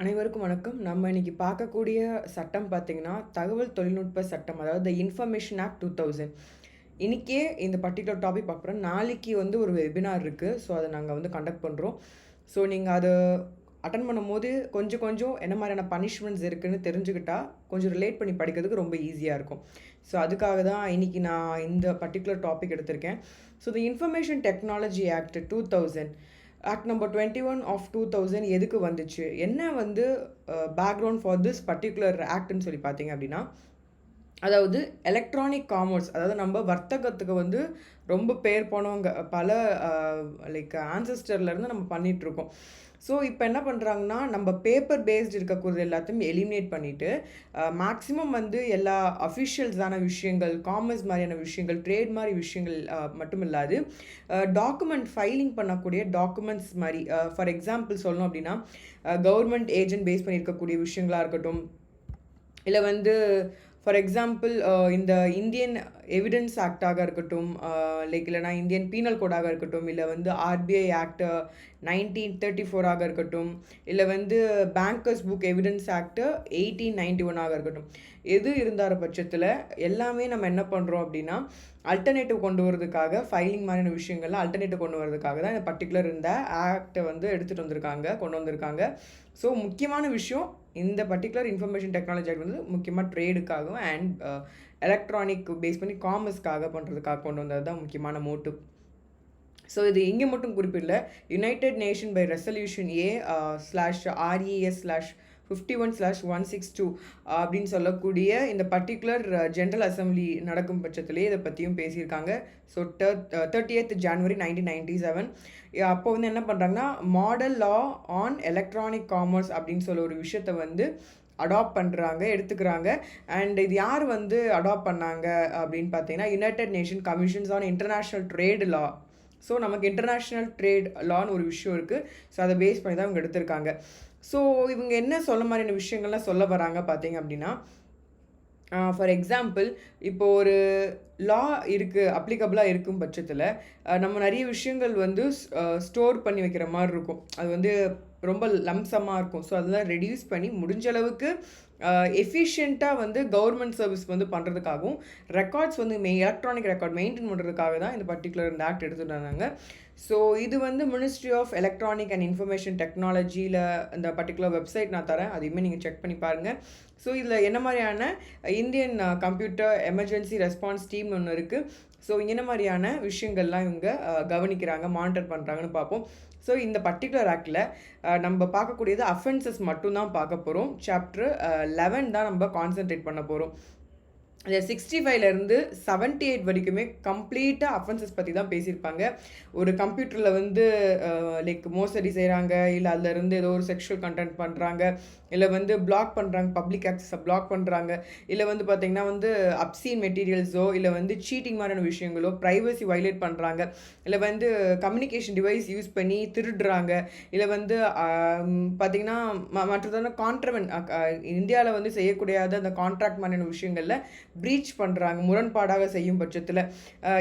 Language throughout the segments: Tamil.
அனைவருக்கும் வணக்கம். நம்ம இன்னைக்கு பார்க்கக்கூடிய சட்டம் பார்த்தீங்கன்னா, தகவல் தொழில்நுட்ப சட்டம். அதாவது த இன்ஃபர்மேஷன் ஆக்ட் 2000. இன்னைக்கே இந்த பர்ட்டிகுலர் டாபிக் பார்க்க போறோம். நாளைக்கு வந்து ஒரு வெபினார் இருக்கு. ஸோ, அத நாங்க வந்து கண்டக்ட் பண்றோம். ஸோ, நீங்க அத அட்டெண்ட் பண்ணும்போது கொஞ்சம் கொஞ்சம் என்ன மாதிரியான பனிஷ்மெண்ட்ஸ் இருக்குன்னு தெரிஞ்சுக்கிட்டா, கொஞ்சம் ரிலேட் பண்ணி படிக்கிறதுக்கு ரொம்ப ஈஸியா இருக்கும். ஸோ, அதுக்காக தான் இன்னைக்கு நான் இந்த பர்ட்டிகுலர் டாபிக் எடுத்திருக்கேன். So, the information technology act 2000 act number 21 of 2000 எதுக்கு வந்துச்சு? என்ன வந்து பேக்ரவுண்ட் ஃபார் திஸ் பர்ட்டிகுலர் ஆக்ட்ன்னு சொல்லி பார்த்தீங்க அப்படின்னா, அதாவது எலக்ட்ரானிக் காமர்ஸ், அதாவது நம்ம வர்த்தகத்துக்கு வந்து ரொம்ப பேர் போனவங்க பல லைக் ஆன்செஸ்டர்லேருந்து நம்ம பண்ணிகிட்ருக்கோம். ஸோ இப்போ என்ன பண்ணுறாங்கன்னா, நம்ம பேப்பர் பேஸ்டு இருக்கக்கூடிய எல்லாத்தையும் எலிமினேட் பண்ணிவிட்டு மேக்ஸிமம் வந்து எல்லா அஃபிஷியல்ஸான விஷயங்கள், காமர்ஸ் மாதிரியான விஷயங்கள், ட்ரேட் மாதிரி விஷயங்கள் மட்டும் இல்லாது டாக்குமெண்ட் ஃபைலிங் பண்ணக்கூடிய டாக்குமெண்ட்ஸ் மாதிரி, ஃபார் எக்ஸாம்பிள் சொல்லணும் அப்படின்னா, கவர்மெண்ட் ஏஜென்ட் பேஸ் பண்ணியிருக்கக்கூடிய விஷயங்களாக இருக்கட்டும், இல்லை வந்து ஃபார் எக்ஸாம்பிள் இந்த இந்தியன் எவிடன்ஸ் ஆக்டாக இருக்கட்டும், லைக் இல்லைனா இந்தியன் பீனல் கோடாக இருக்கட்டும், இல்லை வந்து ஆர்பிஐ ஆக்ட் 1934 இருக்கட்டும், இல்லை வந்து பேங்கர்ஸ் புக் எவிடன்ஸ் ஆக்ட் 1891 இருக்கட்டும், எது இருந்தார பட்சத்தில் எல்லாமே நம்ம என்ன பண்ணுறோம் அப்படின்னா, அல்டர்னேட்டிவ் கொண்டு வரதுக்காக, ஃபைலிங் மாதிரியான விஷயங்கள்லாம் அல்டர்னேட்டிவ் கொண்டு வரதுக்காக தான் இந்த பர்டிகுலர் இந்த ஆக்டை வந்து எடுத்துகிட்டு வந்திருக்காங்க, கொண்டு வந்திருக்காங்க. ஸோ முக்கியமான விஷயம், இந்த பர்டிகுலர் இன்ஃபர்மேஷன் டெக்னாலஜி ஆக்ட் வந்து முக்கியமாக ட்ரேடுக்காகவும் அண்ட் எலக்ட்ரானிக் பேஸ் பண்ணி காமர்ஸ்க்காக பண்ணுறதுக்காக கொண்டு வந்தது தான் முக்கியமான மோட்டிவ். ஸோ இது இங்கே மட்டும் குறிப்பிடல, united nation by resolution A/RES/51/162 அப்படின்னு சொல்லக்கூடிய இந்த பர்டிகுலர் ஜென்ரல் அசம்பிளி நடக்கும் பட்சத்திலே இதை பற்றியும் பேசியிருக்காங்க. ஸோ 30th January 1997 அப்போ வந்து என்ன பண்ணுறாங்கன்னா, model law on electronic commerce அப்படின்னு சொல்ல ஒரு விஷயத்தை வந்து அடாப்ட் பண்ணுறாங்க, எடுத்துக்கிறாங்க. அண்ட் இது யார் வந்து அடாப்ட் பண்ணாங்க அப்படின்னு பார்த்தீங்கன்னா, United nation commissions on international trade law. So நமக்கு இன்டர்நேஷ்னல் ட்ரேட் லான்னு ஒரு விஷயம் இருக்குது. ஸோ அதை பேஸ் பண்ணி தான் இவங்க எடுத்திருக்காங்க. ஸோ இவங்க என்ன சொல்ல மாதிரியான விஷயங்கள்லாம் சொல்ல வராங்க பார்த்தீங்க அப்படின்னா, ஃபார் எக்ஸாம்பிள் இப்போ ஒரு லா இருக்குது, அப்ளிகபிளாக இருக்கும் பட்சத்தில் நம்ம நிறைய விஷயங்கள் வந்து ஸ்டோர் பண்ணி வைக்கிற மாதிரி இருக்கும். அது வந்து ரொம்ப லம்சமாக இருக்கும். ஸோ அதெல்லாம் ரெடியூஸ் பண்ணி முடிஞ்ச அளவுக்கு எஃபிஷியண்ட்டாக வந்து கவர்மெண்ட் சர்வீஸ் வந்து பண்ணுறதுக்காகவும், ரெக்கார்ட்ஸ் வந்து எலக்ட்ரானிக் ரெக்கார்ட் மெயின்டைன் பண்ணுறதுக்காக தான் இந்த பர்டிகுலர் இந்த ஆக்ட் எடுத்துகிட்டு வந்தாங்க. ஸோ இது வந்து ministry of electronic and information டெக்னாலஜியில் இந்த பர்டிகுலர் வெப்சைட் நான் தரேன், அதையுமே நீங்கள் செக் பண்ணி பாருங்கள். ஸோ இதில் என்ன மாதிரியான Indian computer emergency response team ஒன்று இருக்குது. ஸோ என்ன மாதிரியான விஷயங்கள்லாம் இவங்க கவனிக்கிறாங்க, மானிட்டர் பண்ணுறாங்கன்னு பார்ப்போம். ஸோ இந்த பர்டிகுலர் ஆக்டில் நம்ம பார்க்கக்கூடியது அஃபென்சஸ் மட்டும்தான் பார்க்க போகிறோம். சாப்டர் 11 தான் நம்ம கான்சென்ட்ரேட் பண்ண போகிறோம். இந்த 65லேருந்து 78 வரைக்குமே கம்ப்ளீட்டாக அஃபென்சஸ் பற்றி தான் பேசியிருப்பாங்க. ஒரு கம்ப்யூட்டரில் வந்து லைக் மோசடி செய்கிறாங்க, இல்லை அதிலேருந்து ஏதோ ஒரு செக்ஷுவல் கண்டென்ட் பண்ணுறாங்க, இல்லை வந்து பிளாக் பண்ணுறாங்க, பப்ளிக் ஆக்சஸை பிளாக் பண்ணுறாங்க, இல்லை வந்து பார்த்திங்கன்னா வந்து அப்சீன் மெட்டீரியல்ஸோ, இல்லை வந்து சீட்டிங் மாதிரியான விஷயங்களோ, ப்ரைவசி வயலேட் பண்ணுறாங்க, இல்லை வந்து கம்யூனிகேஷன் டிவைஸ் யூஸ் பண்ணி திருடுறாங்க, இல்லை வந்து பார்த்திங்கன்னா மற்றதான கான்ட்ரவென்ட் இந்தியாவில் வந்து செய்யக்கூடாத அந்த கான்ட்ராக்ட் மாதிரியான விஷயங்களில் ப்ரீச் பண்ணுறாங்க, முரண்பாடாக செய்யும் பட்சத்தில்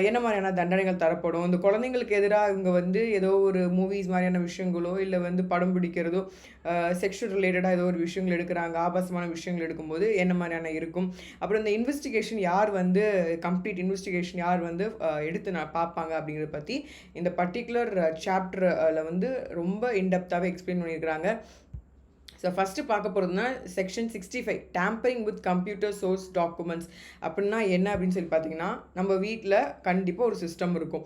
என்ன மாதிரியான தண்டனைகள் தரப்படும். இந்த குழந்தைங்களுக்கு எதிராக இவங்க வந்து ஏதோ ஒரு மூவிஸ் மாதிரியான விஷயங்களோ, இல்லை வந்து படம் பிடிக்கிறதோ, செக்ஷுவல் ரிலேட்டடாக ஏதோ ஒரு விஷயங்கள் எடுக்கிறாங்க, ஆபாசமான விஷயங்கள் எடுக்கும்போது என்ன மாதிரியான இருக்கும். அப்புறம் இந்த இன்வெஸ்டிகேஷன் யார் வந்து கம்ப்ளீட் இன்வெஸ்டிகேஷன் யார் வந்து எடுத்து நான் பார்ப்பாங்க அப்படிங்கிறத பற்றி இந்த பர்டிகுலர் சாப்டரில் வந்து ரொம்ப இன்டெப்த்தாகவே எக்ஸ்பிளைன் பண்ணியிருக்கிறாங்க. ஸோ ஃபஸ்ட்டு பார்க்க போகிறதுனா section 65 tampering with computer source documents அப்படின்னா என்ன அப்படின்னு சொல்லி பார்த்தீங்கன்னா, நம்ம வீட்டில் கண்டிப்பாக ஒரு சிஸ்டம் இருக்கும்.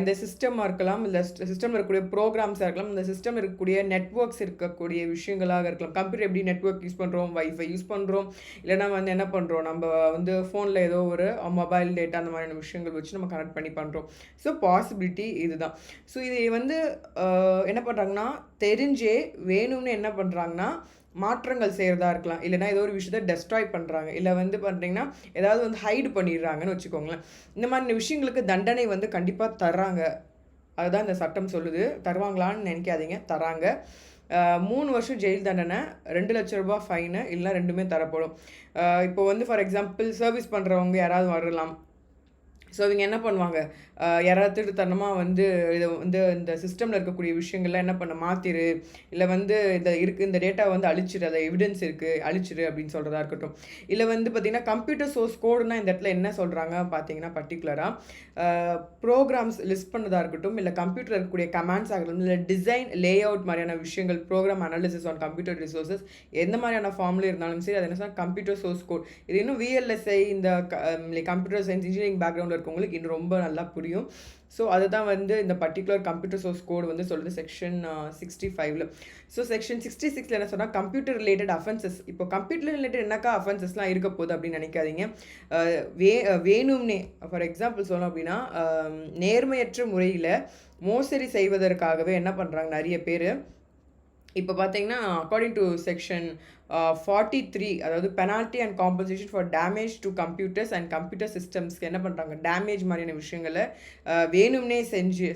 இந்த சிஸ்டமாக இருக்கலாம், இல்லை சிஸ்டமில் இருக்கக்கூடிய ப்ரோக்ராம்ஸாக இருக்கலாம், இந்த சிஸ்டம் இருக்கக்கூடிய நெட்ஒர்க்ஸ் இருக்கக்கூடிய விஷயங்களாக இருக்கலாம். கம்ப்யூட்டர் எப்படி நெட்ஒர்க் யூஸ் பண்ணுறோம், வைஃபை யூஸ் பண்ணுறோம், இல்லைனா வந்து என்ன பண்ணுறோம், நம்ம வந்து ஃபோனில் ஏதோ ஒரு மொபைல் டேட்டா அந்த மாதிரியான விஷயங்கள் வச்சு நம்ம கனெக்ட் பண்ணி பண்ணுறோம். ஸோ பாசிபிலிட்டி இதுதான். ஸோ இதை வந்து என்ன பண்ணுறாங்கன்னா, தெரிஞ்சே வேணும்னு என்ன பண்ணுறாங்கன்னா மாற்றங்கள் செய்கிறதா இருக்கலாம், இல்லைனா ஏதோ ஒரு விஷயத்தை டெஸ்ட்ராய் பண்ணுறாங்க, இல்லை வந்து பண்ணுறீங்கன்னா ஏதாவது வந்து ஹைடு பண்ணிடுறாங்கன்னு வச்சுக்கோங்களேன். இந்த மாதிரி விஷயங்களுக்கு தண்டனை வந்து கண்டிப்பாக தர்றாங்க. அதுதான் இந்த சட்டம் சொல்லுது. தருவாங்களான்னு நினைக்காதீங்க, தராங்க. 3 வருஷம் ஜெயில் தண்டனை, 2 லட்ச ரூபா ஃபைனு, இல்லைனா ரெண்டுமே தரப்படும். இப்போ வந்து ஃபார் எக்ஸாம்பிள் சர்வீஸ் பண்ணுறவங்க யாராவது வரலாம். ஸோ இவங்க என்ன பண்ணுவாங்க, யாராவது திருட்டுத்தனமா வந்து இத வந்து இந்த சிஸ்டம்ல இருக்கக்கூடிய விஷயங்கள்லாம் என்ன பண்ண மாத்திரு, இல்ல வந்து இந்த டேட்டாவ வந்து அழிச்சிரு, அதுல எவிடன்ஸ் இருக்கு அழிச்சிரு அப்படின்னு சொல்றதா இருக்கட்டும். இல்ல வந்து பார்த்தீங்கன்னா, கம்ப்யூட்டர் சோர்ஸ் கோடுனா இந்த இடத்துல என்ன சொல்றாங்க பார்த்தீங்கன்னா, பர்ட்டிகுலரா ப்ரோகிராம்ஸ் லிஸ்ட் பண்ணதா இருக்கட்டும், இல்ல கம்ப்யூட்டர்ல இருக்கக்கூடிய கமாண்ட்ஸ் ஆகட்டும், இல்ல டிசைன், லேஅவுட் மாரியான விஷயங்கள், program analysis on computer resources எந்த மாரியான ஃபார்ம்ல இருந்தாலும் சரி, அது என்ன சொன்னா கம்ப்யூட்டர் சோர்ஸ் கோட். இது இன்னும் VLSI இந்த கம்ப்யூட்டர் சயின்ஸ் இன்ஜினியரிங் பேக்ரவுண்ட்ல இருக்கவங்களுக்கு இன்னும் ரொம்ப நல்லா புரியும். ஸோ அதுதான் வந்து இந்த பர்ட்டிகுலர் கம்ப்யூட்டர் சோர்ஸ் கோட் வந்து சொல்லுது செக்ஷன் 65ல. ஸோ செக்ஷன் 66ல என்ன சொன்னா கம்ப்யூட்டர் ரிலேட்டட் அஃபென்சஸ். இப்போ கம்ப்யூட்டர் ரிலேட்டட் என்னக்கா அஃபென்சஸ்லாம் இருக்க போகுது அப்படின்னு நினைக்காதீங்க. வேணும்னே ஃபார் எக்ஸாம்பிள் சொல்லணும் அப்படின்னா, நேர்மையற்ற முறையில் மோசடி செய்வதற்காகவே என்ன பண்ணுறாங்க நிறைய பேர். இப்போ பார்த்தீங்கன்னா, அக்கார்டிங் டு செக்ஷன் 43, அதாவது penalty and compensation for damage to computers and computer சிஸ்டம்ஸ்க்கு என்ன பண்ணுறாங்க, டேமேஜ் மாதிரியான விஷயங்களை வேணும்னே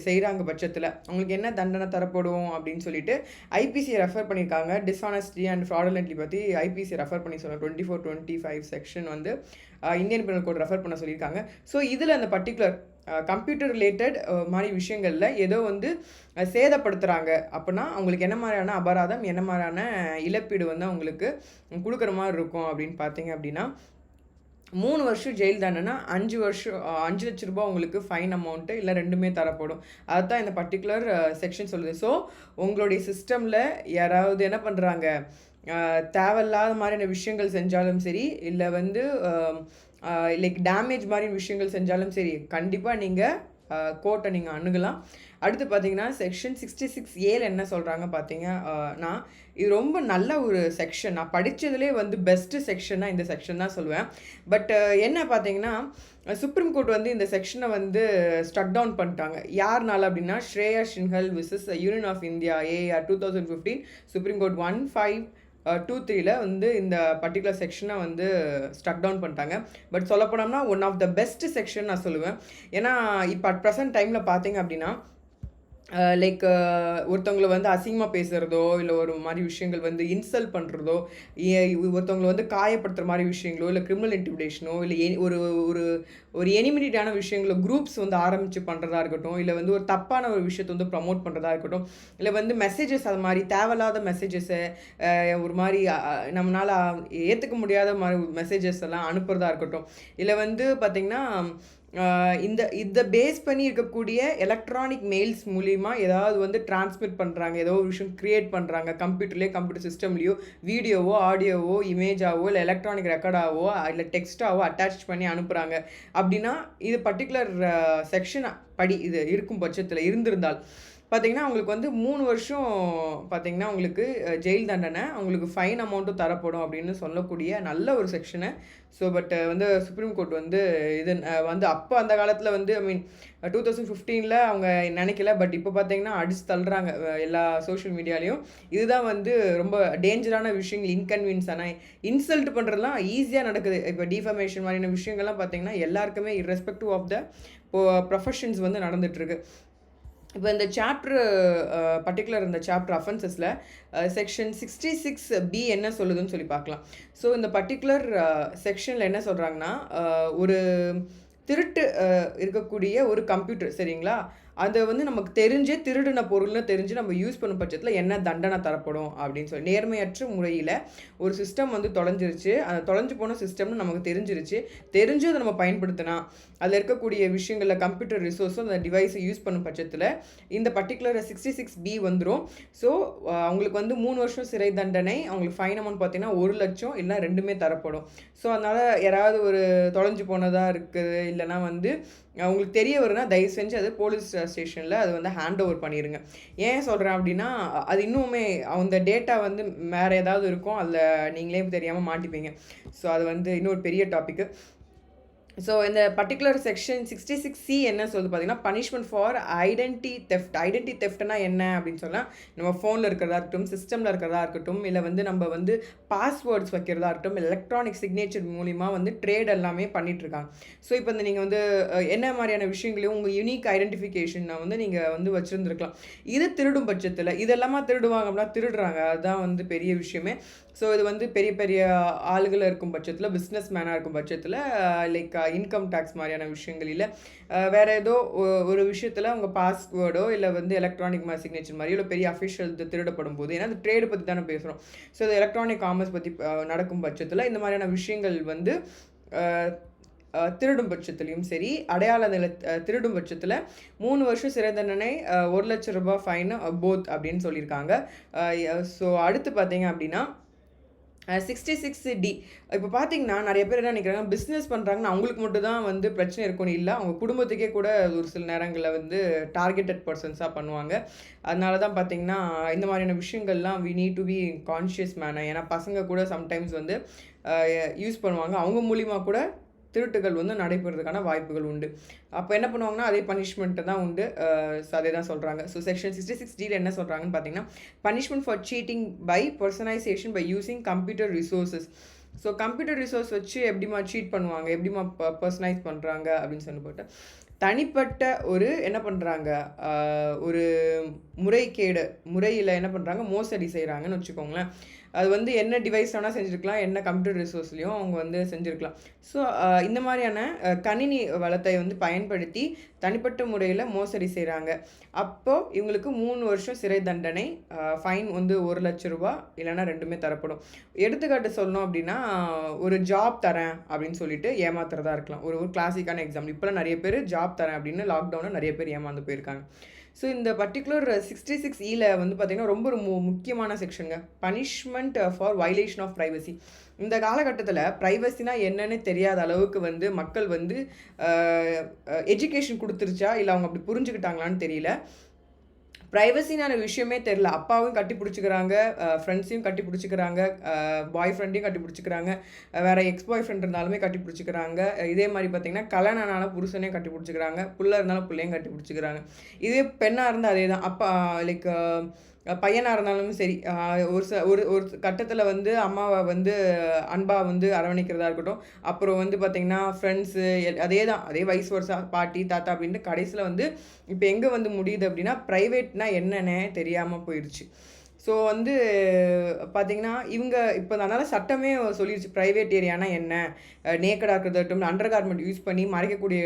செய்கிறாங்க பட்சத்தில் அவங்களுக்கு என்ன தண்டனை தரப்படும் அப்படின்னு சொல்லிட்டு ஐபிசியை ரெஃபர் பண்ணியிருக்காங்க. டிஸ்ஆனஸ்டி அண்ட் ஃப்ராடுலன்ட்லி பற்றி ஐபிசியை ரெஃபர் பண்ணி சொன்னாங்க. 24-25 செக்ஷன் வந்து இந்தியன் பெனல் கோட் ரெஃபர் பண்ண சொல்லியிருக்காங்க. ஸோ இதில் அந்த பர்ட்டிகுலர் கம்ப்யூட்டர் ரிலேட்டட் மாதிரி விஷயங்களில் ஏதோ வந்து சேதப்படுத்துகிறாங்க அப்படின்னா அவங்களுக்கு என்ன மாதிரியான அபராதம், என்ன மாதிரியான இழப்பீடு வந்து அவங்களுக்கு கொடுக்குற மாதிரி இருக்கும் அப்படின்னு பார்த்தீங்க அப்படின்னா, 3 வருஷம் ஜெயில் தண்டனை, 5 லட்ச ரூபாய் உங்களுக்கு ஃபைன் அமௌண்ட்டு, இல்லை ரெண்டுமே தரப்படும். அதுதான் இந்த பர்ட்டிகுலர் செக்ஷன் சொல்லுது. ஸோ உங்களுடைய சிஸ்டமில் யாராவது என்ன பண்ணுறாங்க, தேவையில்லாத மாதிரியான விஷயங்கள் செஞ்சாலும் சரி, இல்லை வந்து லைக் டேமேஜ் மாதிரி விஷயங்கள் செஞ்சாலும் சரி, கண்டிப்பாக நீங்கள் கோர்ட்டை நீங்கள் அணுகலாம். அடுத்து பார்த்தீங்கன்னா செக்ஷன் 66A என்ன சொல்கிறாங்க பார்த்தீங்கன்னா, இது ரொம்ப நல்ல ஒரு செக்ஷன். நான் படித்ததுலேயே வந்து பெஸ்ட்டு செக்ஷனாக இந்த செக்ஷன் தான் சொல்லுவேன். பட் என்ன பார்த்தீங்கன்னா, சுப்ரீம் கோர்ட் வந்து இந்த செக்ஷனை வந்து ஸ்ட்ரக் டவுன் பண்ணிட்டாங்க. யாருனால அப்படின்னா, Shreya Singhal versus union of India AAR 2015 supreme court 1523ல வந்து இந்த பர்ட்டிகுலர் செக்ஷனை வந்து ஸ்ட்ரக் டவுன் பண்ணிட்டாங்க. பட் சொல்லப்போனோம்னா one of the best section நான் சொல்லுவேன். ஏன்னா இப்போ அட் ப்ரெசன்ட் டைமில் பார்த்தீங்க அப்படின்னா, லைக் ஒருத்தவங்கள வந்து அசிங்கமாக பேசுகிறதோ, இல்லை ஒரு மாதிரி விஷயங்கள் வந்து இன்சல்ட் பண்ணுறதோ, ஒருத்தவங்களை வந்து காயப்படுத்துகிற மாதிரி விஷயங்களோ, இல்லை கிரிமினல் இன்டிமிடேஷனோ, இல்லை ஒரு ஒரு ஒரு எனிமிட்டியான விஷயங்களோ குரூப்ஸ் வந்து ஆரம்பித்து பண்ணுறதா இருக்கட்டும், இல்லை வந்து ஒரு தப்பான ஒரு விஷயத்தை வந்து ப்ரமோட் பண்ணுறதா இருக்கட்டும், இல்லை வந்து மெசேஜஸ் அது மாதிரி தேவையில்லாத மெசேஜஸை ஒரு மாதிரி நம்மளால் ஏற்றுக்க முடியாத மாதிரி மெசேஜஸ் எல்லாம் அனுப்புகிறதா இருக்கட்டும், இல்லை வந்து பார்த்திங்கன்னா இதை பேஸ் பண்ணி இருக்கக்கூடிய எலக்ட்ரானிக் மெயில்ஸ் மூலிமா ஏதாவது வந்து டிரான்ஸ்மிட் பண்ணுறாங்க, ஏதோ ஒரு விஷயம் க்ரியேட் பண்ணுறாங்க கம்ப்யூட்டர்லேயோ கம்ப்யூட்டர் சிஸ்டம்லேயோ, வீடியோவோ ஆடியோவோ இமேஜாவோ இல்லை எலக்ட்ரானிக் ரெக்கார்டாவோ இல்லை டெக்ஸ்ட்டாவோ அட்டாச் பண்ணி அனுப்புகிறாங்க அப்படின்னா, இது பர்டிகுலர் செக்ஷன் படி இது இருக்கும் பட்சத்தில் இருந்திருந்தால் பார்த்தீங்கன்னா அவங்களுக்கு வந்து 3 வருஷம் பார்த்தீங்கன்னா அவங்களுக்கு ஜெயில் தண்டனை, அவங்களுக்கு ஃபைன் அமௌண்ட்டும் தரப்படும் அப்படின்னு சொல்லக்கூடிய நல்ல ஒரு செக்ஷனு. ஸோ பட் வந்து சுப்ரீம் கோர்ட் வந்து இது வந்து அப்போ அந்த காலத்தில் வந்து 2015ல் அவங்க நினைக்கல. பட் இப்போ பார்த்தீங்கன்னா அடிச்சு தள்ளுறாங்க எல்லா சோஷியல் மீடியாலையும். இதுதான் வந்து ரொம்ப டேஞ்சரான விஷயங்கள், இன்கன்வீனியன்ஸான இன்சல்ட் பண்ணுறதுலாம் ஈஸியாக நடக்குது. இப்போ டிஃபமேஷன் மாதிரியான விஷயங்கள்லாம் பார்த்தீங்கன்னா எல்லாருக்குமே இர்ரெஸ்பெக்டிவ் ஆஃப் த ப்ரொஃபஷன்ஸ் வந்து நடந்துகிட்ருக்கு. இப்போ இந்த சாப்டர் பர்டிகுலர் இந்த சாப்டர் அஃபென்சஸில் செக்ஷன் 66B என்ன சொல்லுதுன்னு சொல்லி பார்க்கலாம். ஸோ இந்த பர்டிகுலர் செக்ஷனில் என்ன சொல்கிறாங்கன்னா, ஒரு திருட்டு இருக்கக்கூடிய ஒரு கம்ப்யூட்டர் சரிங்களா, அதை வந்து நமக்கு தெரிஞ்சே திருடின பொருள்னு தெரிஞ்சு நம்ம யூஸ் பண்ணும் பட்சத்தில் என்ன தண்டனை தரப்படும் அப்படின்னு சொல்லி, நேர்மையற்ற முறையில் ஒரு சிஸ்டம் வந்து தொலைஞ்சிருச்சு, அந்த தொலைஞ்சு போன சிஸ்டம்னு நமக்கு தெரிஞ்சு அதை நம்ம பயன்படுத்தினா அதில் இருக்கக்கூடிய விஷயங்களில் கம்ப்யூட்டர் ரிசோர்ஸும் அந்த டிவைஸை யூஸ் பண்ணும் பட்சத்தில் இந்த பர்டிகுலர் 66B வந்துடும். ஸோ அவங்களுக்கு வந்து 3 வருஷம் சிறை தண்டனை, அவங்களுக்கு ஃபைன் அமௌண்ட் பார்த்தீங்கன்னா 1 லட்சம் இல்லை ரெண்டுமே தரப்படும். ஸோ அதனால் யாராவது ஒரு தொலைஞ்சு போனதாக இருக்குது இல்லைனா வந்து உங்களுக்கு தெரிய வரும்னா தயவு செஞ்சு அது போலீஸ் ஸ்டேஷனில் அது வந்து ஹேண்ட் ஓவர் பண்ணிடுங்க. ஏன் சொல்கிறேன் அப்படின்னா, அது இன்னுமே அந்த டேட்டா வந்து வேறு ஏதாவது இருக்கும், அதில் நீங்களே தெரியாமல் மாட்டிப்பீங்க. ஸோ அது வந்து இன்னொரு பெரிய டாப்பிக்கு. ஸோ இந்த பர்டிகுலர் செக்ஷன் 66C என்ன சொல்லுது பார்த்தீங்கன்னா, பனிஷ்மெண்ட் ஃபார் ஐடென்டி தெஃப்ட்னா என்ன அப்படின்னு சொன்னால், நம்ம ஃபோனில் இருக்கிறதா இருக்கட்டும், சிஸ்டமில் இருக்கிறதா இருக்கட்டும், இல்லை வந்து நம்ம வந்து பாஸ்வேர்ட்ஸ் வைக்கிறதா இருக்கட்டும், எலக்ட்ரானிக் சிக்னேச்சர் மூலிமா வந்து ட்ரேட் எல்லாமே பண்ணிகிட்ருக்காங்க. ஸோ இப்போ இந்த நீங்கள் வந்து என்ன மாதிரியான விஷயங்களையும் உங்கள் யூனிக் ஐடென்டிஃபிகேஷனை வந்து நீங்கள் வந்து வச்சுருந்துருக்கலாம். இது திருடும் பட்சத்தில் இதெல்லாமா திருடுவாங்க அப்படின்னா திருடுறாங்க, அதுதான் வந்து பெரிய விஷயமே. ஸோ இது வந்து பெரிய பெரிய ஆளுகள் இருக்கும் பட்சத்தில், பிஸ்னஸ் மேனாக இருக்கும் பட்சத்தில், லைக் இருக்கா, இன்கம் டேக்ஸ் மாதிரியான விஷயங்கள் இல்லை வேறு ஏதோ ஒரு விஷயத்தில் உங்கள் பாஸ்வேர்டோ இல்லை வந்து எலக்ட்ரானிக் சிக்னேச்சர் மாதிரியோ இல்லை பெரிய அஃபிஷியல் திருடப்படும் போது, ஏன்னா அது ட்ரேடு பற்றி தானே பேசுகிறோம். ஸோ இது எலக்ட்ரானிக் காமர்ஸ் பற்றி நடக்கும் பட்சத்தில் இந்த மாதிரியான விஷயங்கள் வந்து திருடும் பட்சத்துலையும் சரி, அடையாள நில திருடும் பட்சத்தில் 3 வருஷம் சிறை தண்டனை, 1,00,000 ரூபாய் ஃபைனு போத் அப்படின்னு சொல்லியிருக்காங்க. ஸோ அடுத்து பார்த்தீங்க அப்படின்னா 66D. இப்போ பார்த்தீங்கன்னா நிறைய பேர் என்ன நினைக்கிறாங்க, பிஸ்னஸ் பண்ணுறாங்கன்னா அவங்களுக்கு மட்டும் தான் வந்து பிரச்சனை இருக்கும்னு இல்லை, அவங்க குடும்பத்துக்கே கூட ஒரு சில நேரங்களில் வந்து டார்கெட்டட் பர்சன்ஸாக பண்ணுவாங்க. அதனால தான் பார்த்தீங்கன்னா இந்த மாதிரியான விஷயங்கள்லாம் we need to be conscious manner. ஏன்னா பசங்க கூட சம்டைம்ஸ் வந்து யூஸ் பண்ணுவாங்க, அவங்க மூலிமா கூட திருட்டுகள் வந்து நடைபெறதுக்கான வாய்ப்புகள் உண்டு. அப்போ என்ன பண்ணுவாங்கன்னா அதே பனிஷ்மெண்ட்டு தான் உண்டு. ஸோ அதே தான் சொல்கிறாங்க. ஸோ செக்ஷன் 66Dயில் என்ன சொல்கிறாங்கன்னு பார்த்தீங்கன்னா, punishment for cheating by personation by using computer resources. So computer resource வச்சு எப்படிமா சீட் பண்ணுவாங்க, எப்படிமா பர்சனைஸ் பண்ணுறாங்க அப்படின்னு சொல்லி போட்டு தனிப்பட்ட ஒரு என்ன பண்ணுறாங்க, ஒரு முறையில் என்ன பண்ணுறாங்க, மோசடி செய்கிறாங்கன்னு வச்சுக்கோங்களேன். அது வந்து என்ன டிவைஸ் வேணால் செஞ்சுருக்கலாம், என்ன கம்ப்யூட்டர் ரிசோர்ஸ்லையும் அவங்க வந்து செஞ்சுருக்கலாம். ஸோ இந்த மாதிரியான கணினி வளத்தை வந்து பயன்படுத்தி தனிப்பட்ட முறையில் மோசடி செய்கிறாங்க. அப்போது இவங்களுக்கு 3 வருஷம் சிறை தண்டனை, ஃபைன் வந்து 1,00,000 ரூபா இல்லைன்னா 2மே தரப்படும். எடுத்துக்காட்டு சொல்லணும் அப்படின்னா, ஒரு ஜாப் தரேன் அப்படின்னு சொல்லிட்டு ஏமாத்துறதா இருக்கலாம். ஒரு கிளாசிக்கான எக்ஸாம்பிள். இப்போலாம் நிறைய பேர் ஜாப் தரேன் அப்படின்னு லாக்டவுனில் நிறைய பேர் ஏமாந்து போயிருக்காங்க. ஸோ இந்த பர்டிகுலர் 66E வந்து பார்த்திங்கன்னா ரொம்ப முக்கியமான செக்ஷனுங்க. Punishment for violation of privacy. இந்த காலகட்டத்தில் ப்ரைவசினா என்னன்னு தெரியாத அளவுக்கு வந்து மக்கள் வந்து எஜுகேஷன் கொடுத்துருச்சா இல்லை அவங்க அப்படி புரிஞ்சுக்கிட்டாங்களான்னு தெரியல. ப்ரைவசினான விஷயமே தெரில. அப்பாவும் கட்டி பிடிச்சிக்கிறாங்க, ஃப்ரெண்ட்ஸையும் கட்டி பிடிச்சிக்கிறாங்க, பாய் ஃப்ரெண்டையும் கட்டி பிடிச்சிக்கிறாங்க, வேறு எக்ஸ் பாய் ஃப்ரெண்ட் இருந்தாலுமே கட்டி பிடிச்சிக்கிறாங்க. இதே மாதிரி பார்த்திங்கன்னா கல்யாணம் ஆனாலும் புருஷனையும் கட்டி பிடிச்சிக்கிறாங்க, புள்ள இருந்தாலும் பிள்ளையும் கட்டி பிடிச்சிக்கிறாங்க. இதே பெண்ணாக இருந்தால் அதே தான். அப்பா லைக் பையனாக இருந்தாலும் சரி, ஒரு ஒரு கட்டத்தில் வந்து அம்மாவை வந்து அன்பாக வந்து அரவணைக்கிறதா இருக்கட்டும், அப்புறம் வந்து பார்த்திங்கன்னா ஃப்ரெண்ட்ஸு அதே தான், அதே வயசு வருஷம் பாட்டி தாத்தா அப்படின்ட்டு கடைசியில் வந்து இப்போ எங்கே வந்து முடியுது அப்படின்னா ப்ரைவேட்னால் என்னென்ன தெரியாமல் போயிடுச்சு. ஸோ வந்து பார்த்திங்கன்னா இவங்க இப்போ அதனால் சட்டமே சொல்லிடுச்சு ப்ரைவேட் ஏரியானா என்ன, நேக்கடாக இருக்கட்டும், அண்டர் கார்மெண்ட் யூஸ் பண்ணி மறைக்கக்கூடிய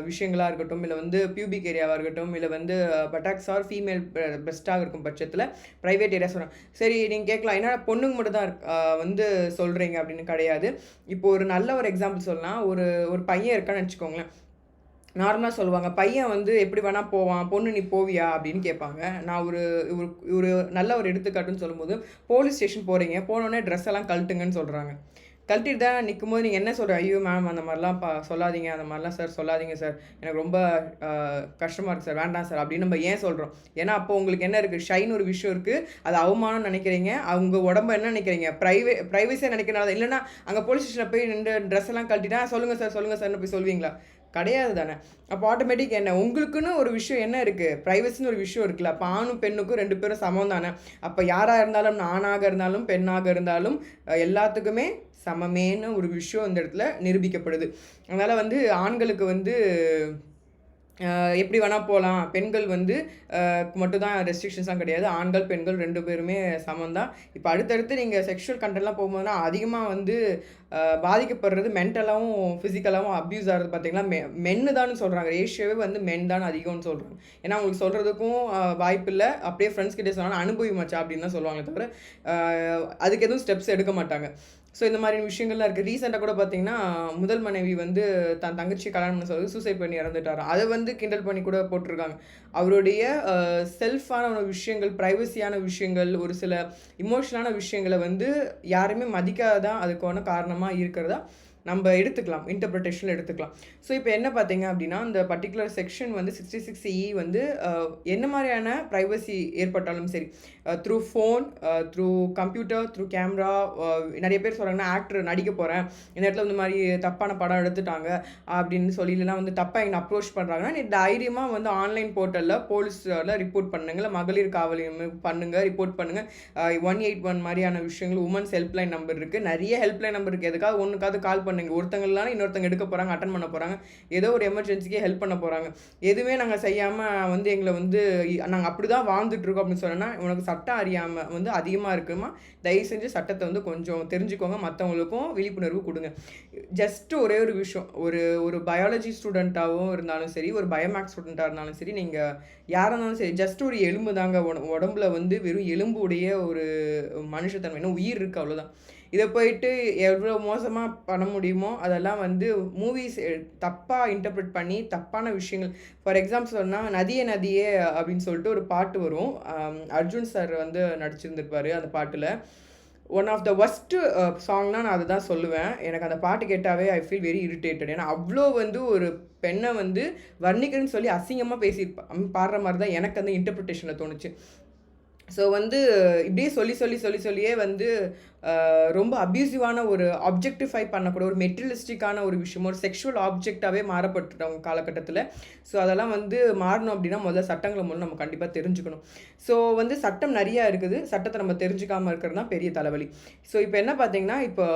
விஷயங்களாக இருக்கட்டும், இல்லை வந்து பியூபிக் ஏரியாவாக இருக்கட்டும், இல்லை வந்து பட்டாக்ஸ் ஆர் ஃபீமேல் பெஸ்ட்டாக இருக்கும் பட்சத்தில் ப்ரைவேட் ஏரியா சொல்கிறோம். சரி, நீங்கள் கேட்கலாம் என்ன பொண்ணுங்க மட்டும் தான் வந்து சொல்கிறீங்க அப்படின்னு. கிடையாது. இப்போ ஒரு நல்ல ஒரு எக்ஸாம்பிள் சொல்லலாம். ஒரு பையன் இருக்கான்னு வச்சுக்கோங்களேன். நார்மலாக சொல்லுவாங்க, பையன் வந்து எப்படி வேணால் போவான், பொண்ணு நீ போவியா அப்படின்னு கேட்பாங்க. நான் ஒரு ஒரு நல்ல ஒரு எடுத்துக்காட்டுன்னு சொல்லும்போது, போலீஸ் ஸ்டேஷன் போகிறீங்க, போனோடனே ட்ரெஸ் எல்லாம் கழட்டுங்கன்னு சொல்கிறாங்க. கழட்டிட்டு தான் நிற்கும்போது நீங்கள் என்ன சொல்கிற, ஐயோ மேம் அந்த மாதிரிலாம் சொல்லாதீங்க, அந்த மாதிரிலாம் சார் சொல்லாதீங்க சார், எனக்கு ரொம்ப கஷ்டமாக இருக்குது சார், வேண்டாம் சார் அப்படின்னு நம்ம ஏன் சொல்கிறோம்? ஏன்னா அப்போ உங்களுக்கு என்ன இருக்குது, ஷைன் ஒரு விஷயம் இருக்குது, அது அவமானம் நினைக்கிறீங்க, அவங்க உடம்ப என்ன நினைக்கிறீங்க, ப்ரைவசியாக நினைக்கிறனால. இல்லைன்னா அங்கே போலீஸ் ஸ்டேஷனில் போய் நின்று ட்ரெஸ் எல்லாம் கழட்டிட்டா சொல்லுங்கள் சார்னு போய் சொல்வீங்களா? கிடையாது தானே. அப்போ ஆட்டோமேட்டிக் என்ன, உங்களுக்குன்னு ஒரு விஷயம் என்ன இருக்குது, ப்ரைவசின்னு ஒரு விஷயம் இருக்குல்ல. அப்போ ஆணும் பெண்ணுக்கும் 2 பேரும் சமம் தானே. அப்போ யாராக இருந்தாலும், ஆணாக இருந்தாலும் பெண்ணாக இருந்தாலும் எல்லாத்துக்குமே சமமேன்னு ஒரு விஷயம் இந்த இடத்துல நிரூபிக்கப்படுது. அதனால் வந்து ஆண்களுக்கு வந்து எப்படி வேணால் போகலாம், பெண்கள் வந்து மட்டும் தான் ரெஸ்ட்ரிக்ஷன்ஸ்லாம் கிடையாது, ஆண்கள் பெண்கள் 2 பேருமே சமம் தான். இப்போ அடுத்தடுத்து நீங்கள் செக்ஷுவல் கண்டென்ட்லாம் போகும்போதுனா அதிகமாக வந்து பாதிக்கப்படுறது மென்டலாகவும் ஃபிசிக்கலாகவும் அப்யூஸ் ஆகிறது பார்த்திங்கன்னா மென்னு தான் சொல்கிறாங்க. ரேஷியோவே வந்து மென் தான் அதிகம்னு சொல்கிறாங்க. ஏன்னா அவங்களுக்கு சொல்கிறதுக்கும் வாய்ப்பு இல்லை, அப்படியே ஃப்ரெண்ட்ஸ் கிட்டே சொன்னாலும் அனுபவிமாச்சா அப்படின்னு தான் சொல்லுவாங்களே தவிர அதுக்கு எதுவும் ஸ்டெப்ஸ் எடுக்க மாட்டாங்க. ஸோ இந்த மாதிரி விஷயங்கள்லாம் இருக்குது. ரீசெண்டாக கூட பார்த்தீங்கன்னா முதல் மனைவி வந்து தன் தங்கச்சி கல்யாணம் பண்ண சொல்லி சூசைட் பண்ணி இறந்துட்டார். அதை வந்து கிண்டல் பண்ணி கூட போட்டிருக்காங்க. அவருடைய செல்ஃபான விஷயங்கள், ப்ரைவசியான விஷயங்கள், ஒரு சில இமோஷனலான விஷயங்களை வந்து யாருமே மதிக்காதான் அதுக்கான காரணமாக இருக்கிறதா நம்ம எடுத்துக்கலாம், இன்டர்பிரிட்டேஷனில் எடுத்துக்கலாம். ஸோ இப்போ என்ன பார்த்தீங்க அப்படின்னா, இந்த பர்டிகுலர் செக்ஷன் வந்து 66E வந்து என்ன மாதிரியான ப்ரைவசி ஏற்பட்டாலும் சரி, through phone, through computer, through camera, நிறைய பேர் சொல்கிறாங்கன்னா ஆக்டர் நடிக்க போகிறேன், இந்த இடத்துல இந்த மாதிரி தப்பான படம் எடுத்துட்டாங்க அப்படின்னு சொல்லி, இல்லைனா வந்து தப்பாக எங்களை அப்ரோச் பண்ணுறாங்கன்னா நீ தைரியமாக வந்து ஆன்லைன் போர்ட்டலில் போலீஸில் ரிப்போர்ட் பண்ணுங்கள், மகளிர் காவல் பண்ணுங்கள், ரிப்போர்ட் பண்ணுங்கள். 181 மாதிரியான விஷயங்கள், உமன்ஸ் ஹெல்ப்லைன் நம்பர் இருக்குது, நிறைய ஹெல்ப்லைன் நம்பர் இருக்குது. எதுக்காக ஒன்றுக்காவது கால் பண்ணுங்க. ஒருத்தங்களாலும் இன்னொருத்தங்க எடுக்க போகிறாங்க, அட்டன் பண்ண போகிறாங்க, ஏதோ ஒரு எமர்ஜென்சிக்கே ஹெல்ப் பண்ண போகிறாங்க. எதுவுமே நாங்கள் செய்யாமல் வந்து எங்களை வந்து நாங்கள் அப்படி தான் வாழ்ந்துட்டுருக்கோம் அப்படின்னு சொன்னால் உனக்கு சட்டம் அறியாமல் வந்து அதிகமாக இருக்குமா, தயவு செஞ்சு சட்டத்தை வந்து கொஞ்சம் தெரிஞ்சுக்கோங்க, மற்றவங்களுக்கும் விழிப்புணர்வு கொடுங்க. ஜஸ்ட் ஒரே ஒரு விஷயம், ஒரு ஒரு பயாலஜி ஸ்டூடெண்ட்டாகவும் இருந்தாலும் சரி, ஒரு பயோமேக்ஸ் ஸ்டூடெண்ட்டாக இருந்தாலும் சரி, நீங்கள் யாராக இருந்தாலும் சரி, ஜஸ்ட் ஒரு எலும்பு தாங்க. உடம்புல வந்து வெறும் எலும்பு உடைய ஒரு மனுஷத்தன்மை, இன்னும் உயிர் இருக்குது, அவ்வளோதான். இதை போயிட்டு எவ்வளோ மோசமாக பண்ண முடியுமோ அதெல்லாம் வந்து மூவிஸ் தப்பாக இன்டர்பிரட் பண்ணி தப்பான விஷயங்கள். ஃபார் எக்ஸாம்பிள் சொன்னால் நதியே நதியே அப்படின்னு சொல்லிட்டு ஒரு பாட்டு வரும். அர்ஜுன் சார் வந்து நடிச்சிருந்திருப்பார் அந்த பாட்டில். ஒன் ஆஃப் த ஒஸ்ட்டு சாங்னா நான் அதை தான் சொல்லுவேன். எனக்கு அந்த பாட்டு கேட்டாவே ஐ ஃபீல் வெரி இரிட்டேட்டட். ஏன்னா அவ்வளோ வந்து ஒரு பெண்ணை வந்து வர்ணிக்கிறேன்னு சொல்லி அசிங்கமாக பாடுற மாதிரி தான் எனக்கு அந்த இன்டர்பிரிட்டேஷனில் தோணுச்சு. ஸோ வந்து இப்படியே சொல்லியே வந்து ரொம்ப அப்யூசிவான ஒரு ஆப்ஜெக்டிஃபை பண்ணக்கூட ஒரு மெட்டீரியலிஸ்டிக்கான ஒரு விஷயம், ஒரு செக்ஷுவல் ஆப்ஜெக்டாகவே மாறப்பட்டுட்டவங்க காலகட்டத்தில். ஸோ அதெல்லாம் வந்து மாறணும் அப்படின்னா முதல்ல சட்டங்களை மூலம் நம்ம கண்டிப்பாக தெரிஞ்சுக்கணும். ஸோ வந்து சட்டம் நிறையா இருக்குது, சட்டத்தை நம்ம தெரிஞ்சுக்காமல் இருக்கிறது தான் பெரிய தலைவலி. ஸோ இப்போ என்ன பார்த்தீங்கன்னா, இப்போ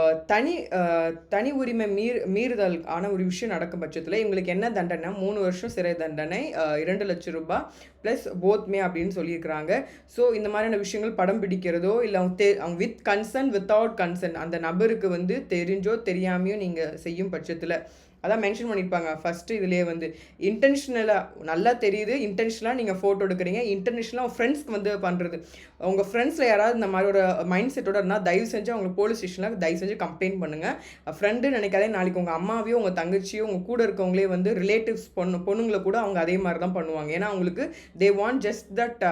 தனி உரிமை மீறுதல் ஆன ஒரு விஷயம் நடக்கும் பட்சத்தில் இவங்களுக்கு என்ன தண்டனை, 3 வருஷம் சிறை தண்டனை, 2 லட்சம் ரூபாய் ப்ளஸ் போத்மே அப்படின்னு சொல்லியிருக்கிறாங்க. ஸோ இந்த மாதிரியான விஷயங்கள் படம் பிடிக்கிறதோ இல்லை அவங்க வித் கன்சர்ன் வித்தவுட் கன்சர்ன் அந்த நபருக்கு வந்து தெரிஞ்சோ தெரியாமையோ நீங்கள் செய்யும் பட்சத்தில் அதான் மென்ஷன் பண்ணியிருப்பாங்க ஃபஸ்ட்டு இதுலேயே வந்து இன்டென்ஷனலாக நல்லா தெரியுது, இன்டென்ஷனலாக நீங்கள் ஃபோட்டோ எடுக்கிறீங்க, இன்டர்நேஷ்னலாக உங்கள் ஃப்ரெண்ட்ஸ்க்கு வந்து பண்ணுறது. உங்கள் ஃப்ரெண்ட்ஸில் யாராவது இந்த மாதிரி ஒரு மைண்ட் செட்டோட இருந்தால் தயவு செஞ்சு அவங்க போலீஸ் ஸ்டேஷனில் தயவு செஞ்சு கம்ப்ளைண்ட் பண்ணுங்கள். ஃப்ரெண்டு நினைக்காதே, நாளைக்கு உங்கள் அம்மாவையோ உங்கள் தங்கச்சியோ உங்கள் கூட இருக்கவங்களே வந்து ரிலேட்டிவ்ஸ் பொண்ணுங்களை கூட அவங்க அதே மாதிரி தான் பண்ணுவாங்க. ஏன்னா அவங்களுக்கு they want just that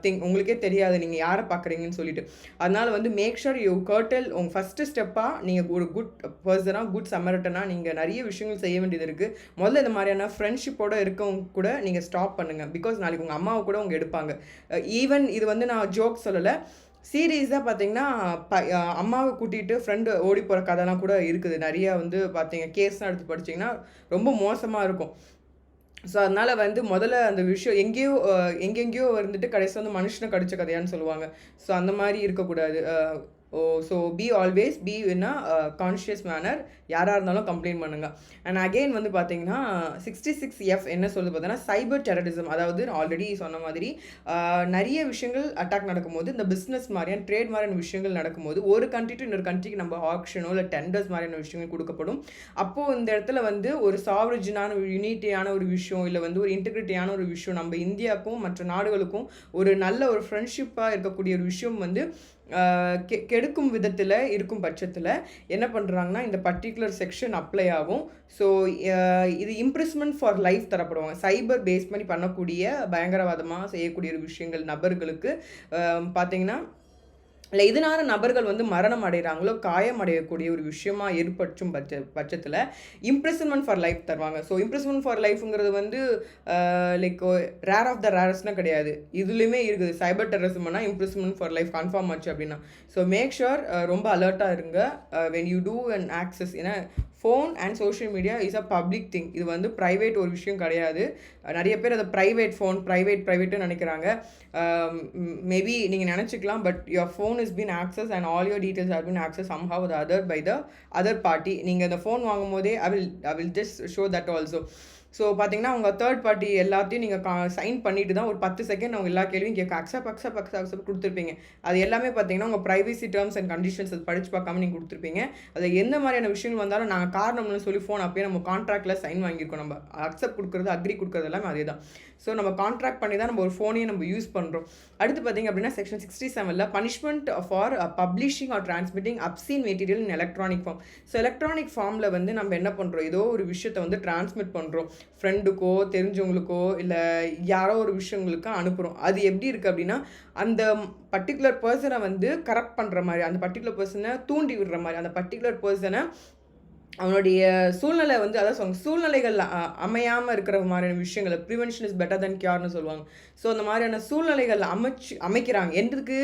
thing, உங்களுக்கே தெரியாது நீங்கள் யாரை பார்க்குறீங்கன்னு சொல்லிட்டு. அதனால் வந்து மேக் ஷூர் யூ கர்டல். உங்கள் ஃபஸ்ட்டு ஸ்டெப்பாக நீங்கள் ஒரு குட் பர்சனாக குட் சமரட்டனாக நீங்கள் நிறைய விஷயங்கள் செய்ய வேண்டியது இருக்குது. முதல்ல இந்த மாதிரியான ஃப்ரெண்ட்ஷிப்போட இருக்கவங்க கூட நீங்கள் ஸ்டாப் பண்ணுங்கள். பிகாஸ் நாளைக்கு உங்கள் அம்மாவை கூட அவங்க எடுப்பாங்க. ஈவன் இது வந்து நான் ஜோக் சொல்லலை, சீரியஸாக பார்த்தீங்கன்னா அம்மாவை கூட்டிகிட்டு ஃப்ரெண்டு ஓடி போகிற கதைலாம் கூட இருக்குது. நிறையா வந்து பார்த்தீங்க கேஸ்லாம் எடுத்து படிச்சிங்கன்னா ரொம்ப மோசமாக இருக்கும். ஸோ அதனால் வந்து முதல்ல அந்த விஷயம் எங்கெங்கேயோ வந்துட்டு கடைசி வந்து மனுஷனை கடிச்ச கதையான்னு சொல்லுவாங்க. ஸோ அந்த மாதிரி இருக்கக்கூடாது. So be always be in a conscious manner. யாராக இருந்தாலும் கம்ப்ளைண்ட் பண்ணுங்கள். அண்ட் அகெயின் வந்து பார்த்தீங்கன்னா 66F என்ன சொல்லுது பார்த்தீங்கன்னா சைபர் டெரரிசம். அதாவது ஆல்ரெடி சொன்ன மாதிரி நிறைய விஷயங்கள் அட்டாக் நடக்கும்போது, இந்த பிஸ்னஸ் மாதிரியான ட்ரேட் மாதிரியான விஷயங்கள் நடக்கும்போது ஒரு கண்ட்ரி டு இன்னொரு கண்ட்ரிக்கு நம்ம ஆக்ஷனோ இல்லை டெண்டர்ஸ் மாதிரியான விஷயங்கள் கொடுக்கப்படும். அப்போது இந்த இடத்துல வந்து ஒரு சாவரிஜினான யூனிட்டியான ஒரு விஷயம் இல்லை வந்து ஒரு இன்டெகிரிட்டியான ஒரு விஷயம் நம்ம இந்தியாவுக்கும் மற்ற நாடுகளுக்கும் ஒரு நல்ல ஒரு ஃப்ரெண்ட்ஷிப்பாக இருக்கக்கூடிய ஒரு விஷயம் வந்து கெடுக்கும் விதத்தில் இருக்கும் பட்சத்தில் என்ன பண்ணுறாங்கன்னா இந்த பர்டிகுலர் செக்ஷன் அப்ளை ஆகும். ஸோ இது இம்ப்ரெஸ்மெண்ட் ஃபார் லைஃப் தரப்படுவாங்க. சைபர் பேஸ் பண்ணி பண்ணக்கூடிய பயங்கரவாதமாக செய்யக்கூடிய ஒரு விஷயங்கள் நபர்களுக்கு பார்த்தீங்கன்னா இல்லை இதனால நபர்கள் வந்து மரணம் அடைகிறாங்களோ காயம் அடையக்கூடிய ஒரு விஷயமா ஏற்படும் பட்சத்தில் இம்ப்ரெஸ்மெண்ட் ஃபார் லைஃப் தருவாங்க. ஸோ இம்ப்ரெஸ்மெண்ட் ஃபார் லைஃப்ங்கிறது வந்து லைக் ரேர் ஆஃப் த ரேரஸ்ட்னா கிடையாது, இதுலேயுமே இருக்குது. சைபர் டெரரிசம்னா இம்ப்ரெஸ்மெண்ட் ஃபார் லைஃப் கன்ஃபார்ம் ஆச்சு அப்படின்னா. ஸோ மேக் ஷுர் ரொம்ப அலர்ட்டாக இருங்க when you do and access. ஏன்னா phone and social media is a public thing. இது வந்து ப்ரைவேட் ஒரு விஷயம் கிடையாது. நிறைய பேர் அதை ப்ரைவேட்டுன்னு நினைக்கிறாங்க. மேபி நீங்கள் நினச்சிக்கலாம், but your phone is been access and all your details are been access somehow the other by the other party. நீங்கள் அந்த ஃபோன் வாங்கும் போதே I will just show that also. So பார்த்தீங்கன்னா உங்கள் தேர்ட் பார்ட்டி எல்லாத்தையும் நீங்கள் சைன் பண்ணிட்டு தான் ஒரு 10 செகண்ட் அவங்க எல்லா கேள்வியும் கேட்க அக்செப்ட் கொடுத்துருப்பீங்க. அது எல்லாமே பார்த்தீங்கன்னா உங்கள் ப்ரைவசி டேர்ம்ஸ் அண்ட் கண்டிஷன்ஸ் அது படித்து பார்க்காம நீங்கள் கொடுத்துருப்பீங்க. அது எந்த மாதிரியான விஷயங்கள் வந்தாலும் நாங்கள் காரணம்னு சொல்லி ஃபோன் அப்பயே நம்ம கான்ட்ராக்டில் சைன் வாங்கியிருக்கோம். நம்ம அக்செப்ட் கொடுக்குறது அக்ரி கொடுக்குறது எல்லாமே அதே தான். ஸோ நம்ம கான்ட்ராக்ட் பண்ணி தான் நம்ம ஒரு ஃபோனையும் நம்ம யூஸ் பண்ணுறோம். அடுத்து பார்த்தீங்க அப்படின்னா section 67 punishment for publishing or transmitting obscene material in electronic form. So electronic ஃபார்மில் வந்து நம்ம என்ன பண்ணுறோம், ஏதோ ஒரு விஷயத்தை வந்து டிரான்ஸ்மிட் பண்ணுறோம், ஃப்ரெண்டுக்கோ தெரிஞ்சவங்களுக்கோ இல்லை யாரோ ஒரு விஷயங்களுக்கோ அனுப்புகிறோம். அது எப்படி இருக்குது அப்படின்னா அந்த பர்டிகுலர் பர்சனை வந்து கரெக்ட் பண்ணுற மாதிரி, அந்த பர்டிகுலர் பர்சனை தூண்டி விடுற மாதிரி, அந்த பர்டிகுலர் பர்சனை அவனுடைய சூழ்நிலை வந்து அதான் சூழ்நிலைகள் அமையாமல் இருக்கிற மாதிரியான விஷயங்கள் ப்ரிவென்ஷன் இஸ் பெட்டர் தென் கியூர்னு சொல்லுவாங்க. ஸோ அந்த மாதிரியான சூழ்நிலைகள் அமைக்கிறாங்க. எந்ததுக்கு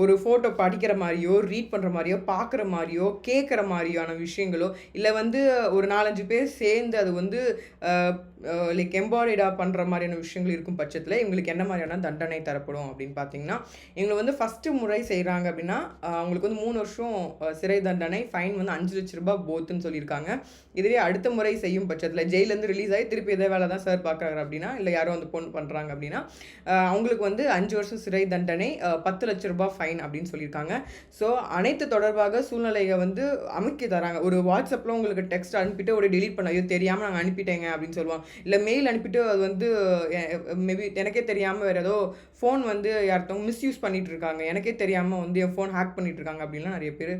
ஒரு ஃபோட்டோ படிக்கிற மாதிரியோ ரீட் பண்ணுற மாதிரியோ பார்க்குற மாதிரியோ கேட்குற மாதிரியான விஷயங்களோ இல்லை வந்து ஒரு 4-5 பேர் சேர்ந்து அது வந்து லைக் எம்பாய்டாக பண்ணுற மாதிரியான விஷயங்கள் இருக்கும் பட்சத்தில் இவங்களுக்கு என்ன மாதிரியான தண்டனை தரப்படும் அப்படின்னு பார்த்தீங்கன்னா, இவங்களை வந்து ஃபஸ்ட்டு முறை செய்கிறாங்க அப்படின்னா அவங்களுக்கு வந்து 3 வருஷம் சிறை தண்டனை, ஃபைன் வந்து 5 லட்ச ரூபாய் போத்துன்னு சொல்லியிருக்காங்க. சொல்லியிருக்காங்க. இதுவே அடுத்த முறை செய்யும் பட்சத்தில் ஜெயிலேருந்து ரிலீஸ் ஆகி திருப்பி இதே வேலை தான் சார் பார்க்குறாரு அப்படின்னா, இல்லை யாரோ வந்து பொண்ணு பண்ணுறாங்க அப்படின்னா, அவங்களுக்கு வந்து 5 வருஷம் சிறை தண்டனை, 10 லட்ச ரூபாய் ஃபைன் அப்படின்னு சொல்லியிருக்காங்க. ஸோ அனைத்து தொடர்பாக சூழ்நிலையை வந்து அமைக்கி தராங்க. ஒரு வாட்ஸ்அப்பில் உங்களுக்கு டெக்ஸ்ட் அனுப்பிட்டு ஒரு டெலீட் பண்ண, ஐயோ தெரியாமல் நாங்கள் அனுப்பிட்டேங்க அப்படின்னு சொல்லுவாங்க. இல்லை மெயில் அனுப்பிட்டு அது வந்து மேபி எனக்கே தெரியாமல் வேறு ஏதோ ஃபோன் வந்து யார்த்தவங்க மிஸ்யூஸ் பண்ணிட்டு இருக்காங்க, எனக்கே தெரியாமல் வந்து என் ஃபோன் ஹேக் பண்ணிட்டு இருக்காங்க அப்படின்லாம் நிறைய பேர்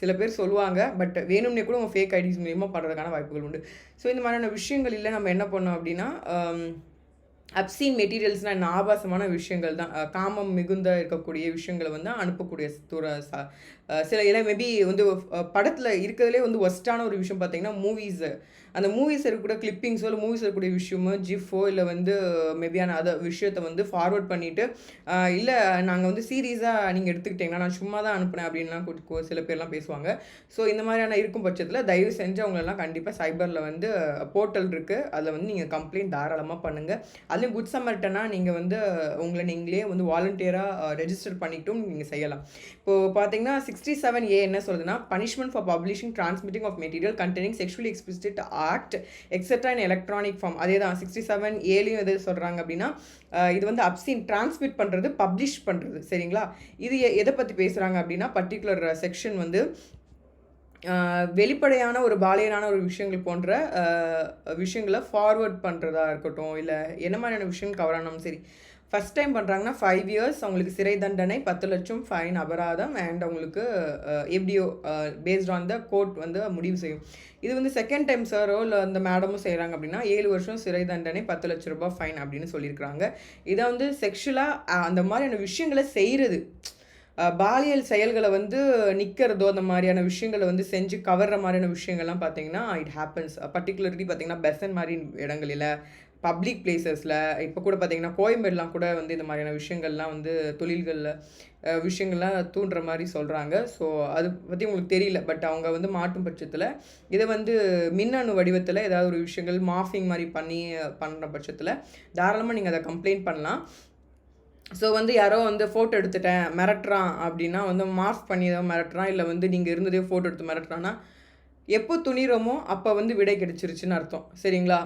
சில பேர் சொல்லுவாங்க. பட் வேணும்னே கூட உங்கள் ஃபேக் ஐடிஸ் மூலிமா பண்ணுறதுக்கான வாய்ப்புகள் உண்டு. ஸோ இந்த மாதிரியான விஷயங்கள் இல்லை நம்ம என்ன பண்ணோம் அப்படின்னா, அப்சீன் மெட்டீரியல்ஸ்னால் என்ன, ஆபாசமான விஷயங்கள் தான், காமம் மிகுந்த இருக்கக்கூடிய விஷயங்களை வந்து அனுப்பக்கூடிய சில இல்லை மேபி வந்து படத்தில் இருக்கிறதுலே வந்து ஒஸ்ட்டான ஒரு விஷயம் பார்த்தீங்கன்னா மூவிஸு. அந்த மூவிஸ் இருக்கக்கூடிய கிளிப்பிங்ஸோ இல்லை மூவிஸ் இருக்கக்கூடிய விஷயமோ ஜிஃபோ இல்லை வந்து மேபியான அதை விஷயத்தை வந்து ஃபார்வர்ட் பண்ணிவிட்டு, இல்லை நாங்கள் வந்து சீரியஸாக நீங்கள் எடுத்துக்கிட்டிங்கன்னா நான் சும்மா தான் அனுப்புனேன் அப்படின்லாம் சில பேர்லாம் பேசுவாங்க. ஸோ இந்த மாதிரியான இருக்கும் பட்சத்தில் தயவு செஞ்சு அவங்களெல்லாம் கண்டிப்பாக சைபரில் வந்து போர்ட்டல் இருக்குது, அதில் வந்து நீங்கள் கம்ப்ளைண்ட் தாராளமாக பண்ணுங்கள். அதுலேயும் குட் சமர்ட்டனா நீங்கள் வந்து உங்களை நீங்களே வந்து வாலண்டியராக ரெஜிஸ்டர் பண்ணிட்டும் நீங்கள் செய்யலாம். இப்போது பார்த்தீங்கன்னா 67A என்ன சொல்லுதுன்னா, punishment for publishing transmitting of material containing sexually explicit act etcetera in electronic form. அதே தான் 67Aலையும் எது சொல்கிறாங்க அப்படின்னா, இது வந்து அப்சீன் டிரான்ஸ்மிட் பண்ணுறது, பப்ளிஷ் பண்ணுறது. சரிங்களா? இது எதை பற்றி பேசுகிறாங்க அப்படின்னா, பர்டிகுலர் செக்ஷன் வந்து வெளிப்படையான ஒரு பாலியலான ஒரு விஷயங்கள் போன்ற விஷயங்களை ஃபார்வர்ட் பண்ணுறதா இருக்கட்டும், இல்லை என்ன மாதிரியான விஷயம் கவர் ஆனாலும் சரி, ஃபஸ்ட் டைம் பண்ணுறாங்கன்னா 5 இயர்ஸ் அவங்களுக்கு சிறை தண்டனை, 10 லட்சம் ஃபைன் அபராதம், அண்ட் அவங்களுக்கு எப்படியோ பேஸ்ட் ஆன் த கோர்ட் வந்து முடிவு செய்யும். இது வந்து செகண்ட் டைம் சாரோ இல்லை அந்த மேடமும் செய்கிறாங்க அப்படின்னா 7 வருஷம் சிறை தண்டனை, 10 லட்ச ரூபாய் ஃபைன் அப்படின்னு சொல்லியிருக்கிறாங்க. இதை வந்து செக்ஷுவலாக அந்த மாதிரியான விஷயங்களை செய்கிறது, பாலியல் செயல்களை வந்து நிற்கிறதோ அந்த மாதிரியான விஷயங்களை வந்து செஞ்சு கவர்ற மாதிரியான விஷயங்கள்லாம் பார்த்தீங்கன்னா இட் ஹேப்பன்ஸ். பர்டிகுலர்லி பார்த்தீங்கன்னா பெசன் மாதிரி இடங்களில், பப்ளிக் பிளேசஸில், இப்போ கூட பார்த்தீங்கன்னா கோயம்பேடுலாம் கூட வந்து இந்த மாதிரியான விஷயங்கள்லாம் வந்து தொழில்களில் விஷயங்கள்லாம் தூண்டுற மாதிரி சொல்கிறாங்க. ஸோ அது பற்றி உங்களுக்கு தெரியல, பட் அவங்க வந்து மாட்டும் பட்சத்தில் இதை வந்து மின்னணு வடிவத்தில் ஏதாவது ஒரு விஷயங்கள் மாஃபிங் மாதிரி பண்ணுற பட்சத்தில் தாராளமாக நீங்கள் அதை கம்ப்ளைண்ட் பண்ணலாம். ஸோ வந்து யாரோ வந்து ஃபோட்டோ எடுத்துட்டேன் மிரட்டுறான் அப்படின்னா வந்து மாஃப் பண்ணி தான் மிரட்டுறான், இல்லை வந்து நீங்கள் இருந்ததே ஃபோட்டோ எடுத்து மிரட்டுறான்னா எப்போ துணிகிறோமோ அப்போ வந்து விடை கிடைச்சிருச்சுன்னு அர்த்தம். சரிங்களா?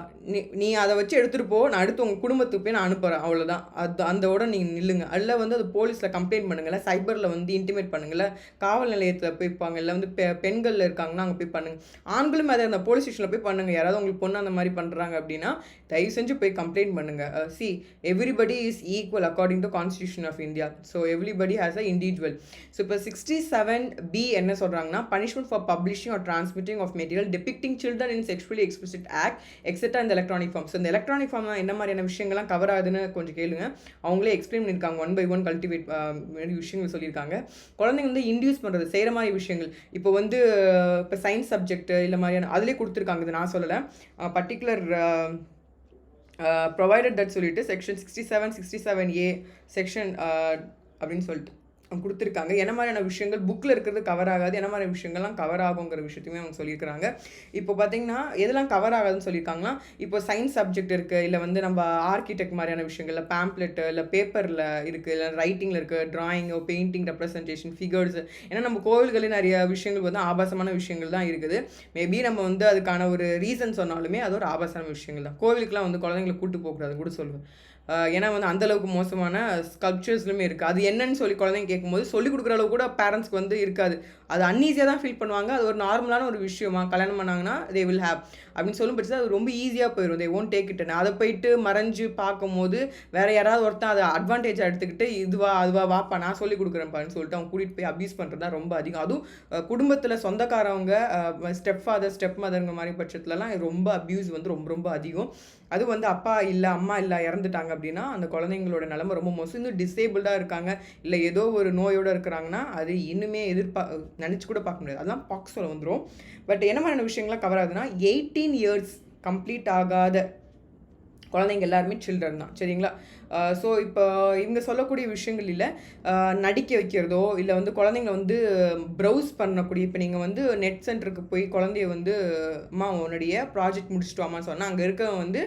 நீ அதை வச்சு எடுத்துகிட்டு போ, நான் அடுத்து உங்கள் குடும்பத்துக்கு போய் நான் அனுப்புகிறேன், அவ்வளோதான். அதோட நீங்கள் நில்லுங்க. அதில் வந்து அது போலீஸில் கம்ப்ளைண்ட் பண்ணுங்களேன், சைபரில் வந்து இன்டிமேட் பண்ணுங்களேன், காவல் நிலையத்தில் போய்ப்பாங்க, இல்லை வந்து பெண்கள் இருக்காங்கன்னா அங்கே போய் பண்ணுங்கள். ஆண்களும் அதை அந்த போலீஸ் ஸ்டேஷனில் போய் பண்ணுங்கள். யாராவது உங்களுக்கு பொண்ணு அந்த மாதிரி பண்ணுறாங்க அப்படின்னா தயவு செஞ்சு போய் கம்ப்ளைண்ட் பண்ணுங்கள். See everybody is equal according to constitution of India. So everybody has a individual. So இப்போ 67B என்ன சொல்கிறாங்கன்னா, punishment for publishing or transmitting of material depicting children in sexually explicit act etc in the electronic form. So இந்த electronic form என்ன மாதிரியான விஷயங்கள்லாம் கவர் ஆகுதுன்னு கொஞ்சம் கேளுங்க. அவங்களே எக்ஸ்பிளைன் பண்ணியிருக்காங்க, 1 by 1 கல்டிவேட் விஷயங்கள் சொல்லியிருக்காங்க. குழந்தைங்க வந்து இன்டியூஸ் பண்ணுறது செய்கிற மாதிரி விஷயங்கள், இப்போ வந்து இப்போ சயின்ஸ் சப்ஜெக்ட் இல்லை மாதிரியான அதிலே கொடுத்துருக்காங்க. இது நான் சொல்லலை, பர்டிகுலர் ப்ரொவைடட் தட் சொல்லிட்டு செக்ஷன் 67A செக்ஷன் அப்படின்னு சொல்லிட்டு கொடுத்துருக்காங்க. என்ன மாதிரியான விஷயங்கள் புக்கில் இருக்கிறது கவர் ஆகாது, என்ன மாதிரி விஷயங்கள்லாம் கவர் ஆகுங்கிற விஷயத்தையுமே அவங்க சொல்லியிருக்கிறாங்க. இப்போ பார்த்தீங்கன்னா எதெல்லாம் கவர் ஆகாதுன்னு சொல்லியிருக்காங்கன்னா, இப்போ சயின்ஸ் சப்ஜெக்ட் இருக்குது, இல்லை வந்து நம்ம ஆர்கிடெக்ட் மாதிரியான விஷயங்கள், இல்லை பேம்ப்ளெட்டு, இல்லை பேப்பரில் இருக்குது, இல்லை ரைட்டிங்கில் இருக்குது, ட்ராயிங்கோ பெயிண்டிங் ரெப்ரசன்டேஷன் ஃபிகர்ஸ். ஏன்னா நம்ம கோவில்களே நிறைய விஷயங்கள் வந்து ஆபாசமான விஷயங்கள் தான் இருக்குது. மேபி நம்ம வந்து அதுக்கான ஒரு ரீசன் சொன்னாலுமே அது ஒரு ஆபாசமான விஷயங்கள் தான். கோவிலுக்குலாம் வந்து குழந்தைங்களை கூட்டு போகக்கூடாது கூட சொல்லுவேன். ஏன்னா வந்து அந்தளவுக்கு மோசமான ஸ்கல்ப்சர்ஸ்லுமே இருக்குது. அது என்னன்னு சொல்லி குழந்தைங்க கேட்கும்போது சொல்லிக் கொடுக்குற அளவு கூட பேரண்ட்ஸ்க்கு வந்து இருக்காது. அது அன்ஈஸியாக தான் ஃபீல் பண்ணுவாங்க. அது ஒரு நார்மலான ஒரு விஷயமா கல்யாணம் பண்ணாங்கன்னா தே வில் ஹேவ் அப்படின்னு சொல்லும் பட்சத்தில் அது ரொம்ப ஈஸியாக போயிடும். They won't take it. அதை போயிட்டு மறைஞ்சு பார்க்கும்போது வேறு யாராவது ஒருத்தன் அதை அட்வான்டேஜாக எடுத்துக்கிட்டு இதுவா அதுவா வாப்பா நான் சொல்லிக் கொடுக்குறேன்ப்பான்னு சொல்லிட்டு அவங்க கூட்டிகிட்டு போய் அப்யூஸ் பண்ணுறது தான் ரொம்ப அதிகம். அதுவும் குடும்பத்தில் சொந்தக்காரவங்க, ஸ்டெப் ஃபாதர் ஸ்டெப் மதருங்க மாதிரி பட்சத்துலலாம் ரொம்ப அப்யூஸ் வந்து ரொம்ப ரொம்ப அதிகம். அது வந்து அப்பா இல்லை அம்மா இல்லை இறந்துட்டாங்க அப்படின்னா அந்த குழந்தைங்களோட நிலைமை ரொம்ப மோசம். இன்னும் டிசேபிள்டாக இருக்காங்க, இல்லை ஏதோ ஒரு நோயோடு இருக்கிறாங்கன்னா அது இன்னுமே நினச்சி கூட பார்க்க முடியாது. அதெல்லாம் பாக்ஸில் வந்துடும். பட் என்ன மாதிரியான விஷயங்கள்லாம் கவர் ஆகுதுன்னா, 18 இயர்ஸ் கம்ப்ளீட் ஆகாத குழந்தைங்க எல்லாருமே சில்ட்ரன் தான், சரிங்களா? ஸோ இப்போ இவங்க சொல்லக்கூடிய விஷயங்கள் இல்லை, நடிக்க வைக்கிறதோ இல்லை வந்து குழந்தைங்கள வந்து ப்ரௌஸ் பண்ணக்கூடிய, இப்போ நீங்கள் வந்து நெட் சென்டருக்கு போய் குழந்தைய வந்து அம்மா உன்னுடைய ப்ராஜெக்ட் முடிச்சுட்டு வாமான்னு சொன்னால் அங்கே இருக்கவன் வந்து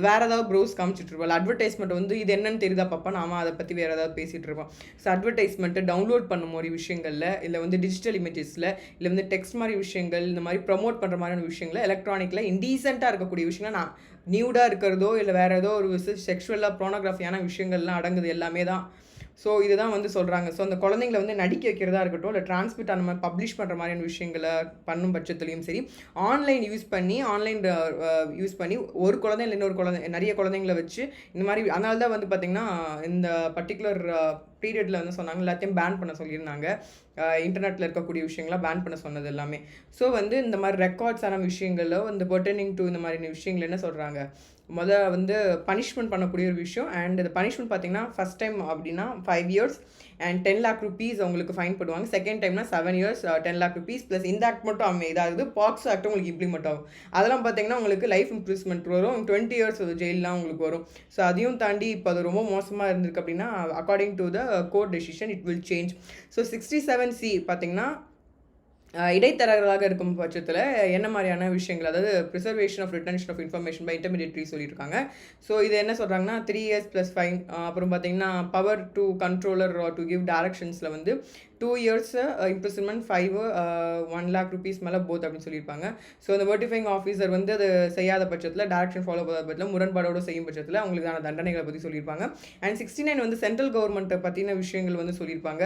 வேறு ஏதாவது ப்ரௌஸ் காமிச்சிட்டு இருப்பாள். அட்வர்டைஸ்மெண்ட் வந்து இது என்னன்னு தெரியுதா பாப்பா, நாம அதை பற்றி வேறு ஏதாவது பேசிகிட்டு இருப்பான். ஸோ அட்வர்டைஸ்மெண்ட்டு டவுன்லோட் பண்ண மாதிரி விஷயங்களில், இல்லை வந்து டிஜிட்டல் இமேஜஸில், இல்லை வந்து டெக்ஸ்ட் மாதிரி விஷயங்கள், இந்த மாதிரி ப்ரமோட் பண்ணுற மாதிரியான விஷயங்களை எலக்ட்ரானிக்கில் இன்டீசென்ட்டாக இருக்கக்கூடிய விஷயங்கள், நான் நியூடாக இருக்கிறதோ இல்லை வேறு ஏதோ ஒரு செக்ஷுவலாக ப்ரோனோகிராஃபியான விஷயங்கள்லாம் அடங்குது எல்லாமே தான். ஸோ இதுதான் வந்து சொல்கிறாங்க. ஸோ அந்த குழந்தைங்களை வந்து நடிக்க வைக்கிறதா இருக்கட்டும், இல்லை டிரான்ஸ்மிட் அந்த மாதிரி பப்ளிஷ் பண்ணுற மாதிரியான விஷயங்களை பண்ணும் பட்சத்துலையும் சரி, ஆன்லைன் யூஸ் பண்ணி ஒரு குழந்தை இல்லை இன்னொரு குழந்தை, நிறைய குழந்தைங்கள வச்சு இந்த மாதிரி, அதனால தான் வந்து பார்த்திங்கன்னா இந்த பர்டிகுலர் பீரியடில் வந்து சொன்னாங்க எல்லாத்தையும் பேன் பண்ண சொல்லியிருந்தாங்க. இன்டர்நெட்டில் இருக்கக்கூடிய விஷயங்கள்லாம் பேன் பண்ண சொன்னது எல்லாமே. ஸோ வந்து இந்த மாதிரி ரெக்கார்ட்ஸான விஷயங்களோ இந்த பெர்டனிங் டு இந்த மாதிரி விஷயங்கள் என்ன சொல்கிறாங்க, வந்து பனிஷ்மெண்ட் பண்ணக்கூடிய ஒரு விஷயம். அண்ட் இந்த பனிஷ்மெண்ட் பார்த்தீங்கன்னா ஃபஸ்ட் டைம் அப்படின்னா 5 years அண்ட் 10 lakh rupees அவங்களுக்கு ஃபைன் போடுவாங்க. செகண்ட் டைம்னா 7 years 10 lakh rupees ப்ளஸ் இந்த ஆக்ட் மட்டும் இதாகுது. பாக்ஸ் ஆக்ட் உங்களுக்கு இம்ப்ளிமெண்ட் ஆகும். அதெல்லாம் பார்த்தீங்கன்னா உங்களுக்கு லைஃப் இம்ப்ரூவ்மெண்ட் வரும், 20 years ஜெயிலெலாம் உங்களுக்கு வரும். ஸோ அதையும் தாண்டி இப்போ அது ரொம்ப மோசமாக இருந்திருக்கு அப்படின்னா according to the court decision it will change. So 67C பார்த்தீங்கன்னா இடைத்தரகர்களாக இருக்கும் பட்சத்தில் என்ன மாதிரியான விஷயங்கள், அதாவது preservation of retention of information by intermediary சொல்லியிருக்காங்க. ஸோ இது என்ன சொல்கிறாங்கன்னா 3 years ப்ளஸ் ஃபைன். அப்புறம் பார்த்தீங்கன்னா power to controller to give டைரக்ஷன்ஸில் வந்து 2 years இம்ப்ரிசன்மெண்ட், 1 lakh rupees மேலே போத் அப்படின்னு சொல்லியிருப்பாங்க. ஸோ அந்த வெர்டிஃபைங் ஆஃபீஸர் வந்து அது செய்யாத பட்சத்தில், டைரக்ஷன் ஃபாலோ பண்ணாத பட்சத்தில், முரண்பாடோடு செய்யும் பட்சத்தில் அவங்களுக்கான தண்டனைகளை பற்றி சொல்லியிருப்பாங்க. அண்ட் 69 வந்து சென்ட்ரல் கவர்மெண்ட்டை பற்றின விஷயங்கள் வந்து சொல்லியிருப்பாங்க.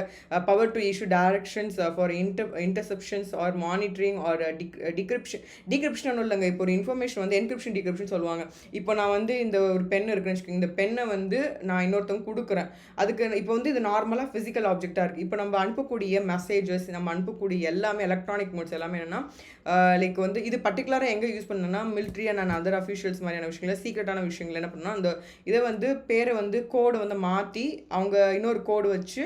Power to issue directions for interceptions or monitoring or decryption இல்லைங்க. இப்போ ஒரு இன்ஃபர்மேஷன் வந்து என்கிரிப்ஷன் டிகிரிப்ஷன் சொல்லுவாங்க. இப்போ நான் வந்து இந்த ஒரு பென் இருக்குன்னு வச்சுக்கோங்க, இந்த பென்னை வந்து நான் இன்னொருத்தவங்க கொடுக்குறேன். அதுக்கு இப்போ வந்து இது நார்மலாக ஃபிசிக்கல் ஆப்ஜெக்டாக இருக்குது. இப்போ நம்ம அனுப்பக்கூடிய மெசேஜஸ், நம்ம அனுப்பக்கூடிய எல்லாமே எலக்ட்ரானிக் மோட்ஸ் எல்லாமே என்னென்னா லைக் வந்து இது பர்டிகுலராக எங்கே யூஸ் பண்ணணும்னா மிலிட்ரி அண்ட் அதர் அஃபிஷியல்ஸ் மாதிரியான விஷயங்கள், சீக்ரெட்டான விஷயங்கள் என்ன பண்ணணும்னா அந்த இதை வந்து பேரை வந்து கோடை வந்து மாற்றி அவங்க இன்னொரு கோடு வச்சு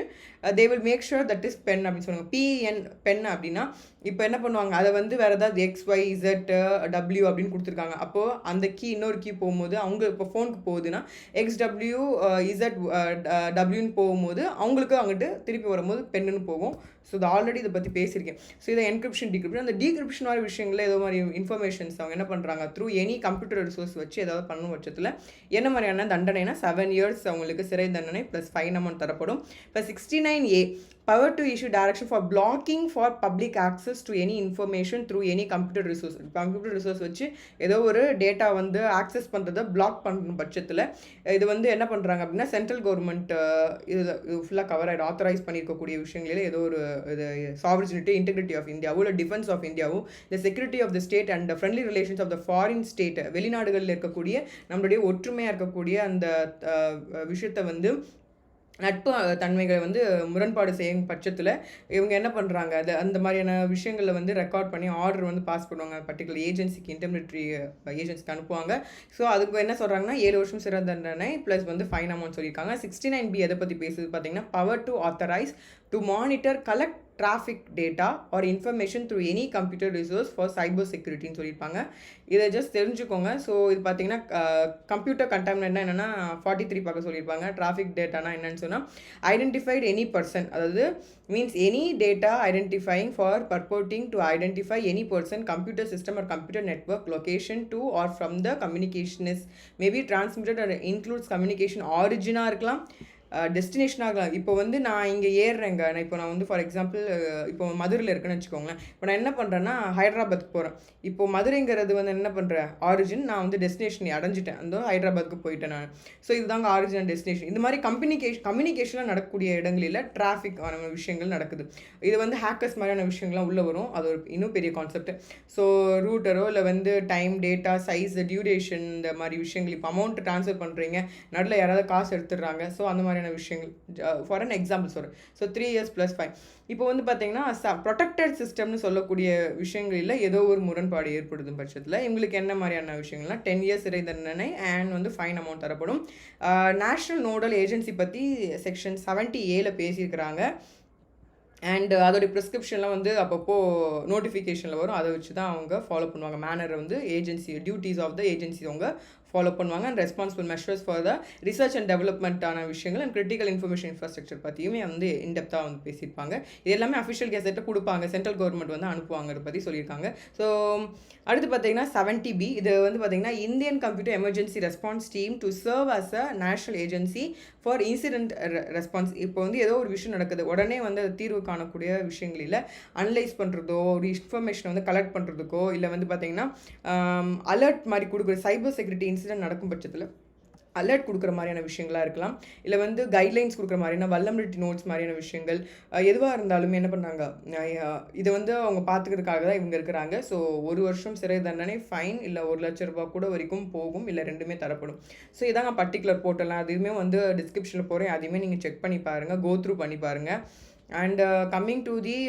they will make sure that is ban அப்படின்னு சொல்லுவாங்க. பிஎன் பென் அப்படின்னா இப்போ என்ன பண்ணுவாங்க, அதை வந்து வேறு ஏதாவது XYZW அப்படின்னு கொடுத்துருக்காங்க. அப்போது அந்த இன்னொரு கீ போகும்போது அவங்க இப்போ ஃபோனுக்கு போகுதுன்னா XWZWன்னு போகும்போது அவங்களுக்கு அங்கிட்டு திருப்பி வரும்போது பென்னுன்னு போகும். ஸோ இது ஆல்ரெடி இதை பற்றி பேசியிருக்கேன். ஸோ இதை என்கிரிப்ஷன் டிகிரிப்ஷன், அந்த டீக்ரிப்ஷன் மாதிரி விஷயங்களில் ஏதோ மாதிரி இன்ஃபர்மேஷன்ஸ் அவங்க என்ன பண்ணுறாங்க த்ரூ எனி கம்ப்யூட்டர் ரிசோர்ஸ் வச்சு ஏதாவது பண்ணும் பட்சத்தில் என்ன மாதிரியான தண்டனைனா 7 years அவங்களுக்கு சிறை தண்டனை ப்ளஸ் ஃபைன் அமௌண்ட் தரப்படும். இப்போ 69A power to issue direction for blocking for public access to any information through any computer resource. Computer resource வச்சு ஏதோ ஒரு டேட்டா வந்து ஆக்சஸ் பண்ணுறதை பிளாக் பண்ணுற பட்சத்தில் இது வந்து என்ன பண்ணுறாங்க அப்படின்னா சென்ட்ரல் கவர்மெண்ட் இது ஃபுல்லாக கவர் ஆகிடும். ஆத்தரைஸ் பண்ணியிருக்கக்கூடிய விஷயங்களில் ஏதோ ஒரு இது சாவரினிட்டி, இன்டெகிரிட்டி ஆஃப் இந்தியாவோ இல்லை டிஃபென்ஸ் ஆஃப் இந்தியாவோ, இந்த security of the state and friendly relations of the foreign state, வெளிநாடுகளில் இருக்கக்கூடிய நம்மளுடைய ஒற்றுமையாக இருக்கக்கூடிய அந்த விஷயத்தை வந்து நட்பு தன்மைகளை வந்து முரண்பாடு செய்யும் பட்சத்தில் இவங்க என்ன பண்ணுறாங்க, அது அந்த மாதிரியான விஷயங்களை வந்து ரெக்கார்ட் பண்ணி ஆர்டர் வந்து பாஸ் பண்ணுவாங்க. பர்டிகுலர் ஏஜென்சிக்கு, இன்டர்மிலிட்ரி ஏஜென்சிக்கு அனுப்புவாங்க. ஸோ அதுக்கு என்ன சொல்கிறாங்கன்னா 7 வருஷம் சிறை தண்டனை ப்ளஸ் வந்து ஃபைன் அமௌண்ட் சொல்லியிருக்காங்க. 69B எதை பற்றி பேசுது பார்த்தீங்கன்னா power to authorise to monitor collect traffic data or information through any computer resource for cyber security ன்னு சொல்லியிருப்பாங்க. இதை ஜஸ்ட் தெரிஞ்சுக்கோங்க. ஸோ இது பார்த்தீங்கன்னா கம்ப்யூட்டர் கண்டாமினேட்னா என்னென்னா 43 பார்க்க சொல்லியிருப்பாங்க. டிராஃபிக் டேட்டானா என்னன்னு சொன்னால் ஐடென்டிஃபைட் எனி பர்சன், அதாவது means any data identifying for purporting to identify any person, computer system or computer network, location to or from the communication is maybe transmitted or includes communication ஆரிஜினாக இருக்கலாம், டெஸ்டினேஷன் ஆகலாம். இப்போ வந்து நான் இங்கே ஏறுறேங்க, நான் வந்து ஃபார் எக்ஸாம்பிள் இப்போ மதுரையில் இருக்குன்னு வச்சுக்கோங்களேன். இப்போ நான் என்ன பண்ணுறேன்னா ஹைதராபாத்துக்கு போகிறேன். இப்போ மதுரைங்கிறது வந்து என்ன பண்ணுறேன் ஆரிஜின், நான் வந்து டெஸ்டினேஷன் அடைஞ்சிட்டேன், அந்த ஹைதராபாத்துக்கு போயிட்டேன் நான். ஸோ இதுதாங்க ஆரிஜின் அண்ட் டெஸ்டினேஷன். இந்த மாதிரி கம்யூனிகேஷனில் நடக்கக்கூடிய இடங்களில் டிராஃபிக் விஷயங்கள் நடக்குது. இது வந்து ஹேக்கர்ஸ் மாதிரியான விஷயங்கள்லாம் உள்ளே வரும். அது ஒரு இன்னும் பெரிய கான்செப்ட். ஸோ ரூட்டரோ இல்லை வந்து டைம், டேட்டா, சைஸ், டியூரேஷன், இந்த மாதிரி விஷயங்கள், இப்போ அமௌண்ட் ட்ரான்ஸ்ஃபர் பண்ணுறீங்க, நடுவில் யாராவது காசு எடுத்துடுறாங்க. ஸோ அந்த மாதிரி விஷயங்கள் ஃபார் அன் எக்ஸாம்பிள் சொல்கிறேன். So 3 years plus fine. இப்போ வந்து பார்த்தீங்கன்னா ப்ரொடெக்டட் சிஸ்டம்னு சொல்லக்கூடிய விஷயங்களில் ஏதோ ஒரு முரண்பாடு ஏற்படுத்தும் பட்சத்தில் இவங்களுக்கு என்ன மாதிரியான விஷயங்கள்லாம் 10 years சிறை தண்டனை அண்ட் வந்து ஃபைன் அமௌண்ட் தரப்படும். நேஷ்னல் நோடல் ஏஜென்சி பற்றி செக்ஷன் 70A பேசியிருக்கிறாங்க. அண்ட் அதோடைய ப்ரிஸ்கிரிப்ஷன்லாம் வந்து அப்பப்போ நோட்டிஃபிகேஷனில் வரும். அதை வச்சு தான் அவங்க ஃபாலோ பண்ணுவாங்க. மேனரை வந்து agency duties of the agency அவங்க ஃபாலோ பண்ணுவாங்க. And responsible measures for the research and டெவலப்மெண்ட்டான விஷயங்கள் அண்ட் கிரிட்டிக்கல் இன்ஃபர்மேஷன் இன்ஃப்ராஸ்ட்ரக்சர் பற்றியுமே வந்து இன்டெப்த்தாக வந்து பேசியிருப்பாங்க. இது எல்லாமே அஃபிஷியல் கெசெட்டை கொடுப்பாங்க, சென்ட்ரல் கவர்மெண்ட் வந்து அனுப்புவாங்கிறத பற்றி சொல்லியிருக்காங்க. ஸோ அடுத்து பார்த்தீங்கன்னா 70B, இது வந்து பார்த்தீங்கன்னா Indian computer emergency response team to serve as a national agency for incident response. இப்போ வந்து ஏதோ ஒரு விஷயம் நடக்குது, உடனே வந்து அது தீர்வு காணக்கூடிய விஷயங்கள் இல்லை, அனலைஸ் பண்ணுறதோ ஒரு இன்ஃபர்மேஷனை வந்து கலெக்ட் பண்ணுறதுக்கோ இல்லை வந்து பார்த்தீங்கன்னா அலர்ட் மாதிரி கொடுக்குற சைபர் செக்யூரிட்டி இன்சிடென்ட் நடக்கும் பட்சத்தில் அலர்ட் கொடுக்குற மாதிரியான விஷயங்களாக இருக்கலாம், இல்லை வந்து கைட்லைன்ஸ் கொடுக்குற மாதிரியான வல்லபிலிட்டி நோட்ஸ் மாதிரியான விஷயங்கள் எதுவாக இருந்தாலுமே என்ன பண்ணுறாங்க, இதை வந்து அவங்க பார்த்துக்கிறதுக்காக தான் இவங்க இருக்கிறாங்க. ஸோ 1 வருஷம் சிறை தண்டனை, ஃபைன் இல்லை 1 லட்ச ரூபா கூட வரைக்கும் போகும், இல்லை ரெண்டுமே தரப்படும். ஸோ இதாங்க பர்டிகுலர் போர்ட்டலாம், அதுவுமே வந்து டிஸ்கிரிப்ஷனில் போகிறேன், அதையுமே நீங்கள் செக் பண்ணி பாருங்கள், கோ த்ரூ பண்ணி பாருங்கள். And coming to the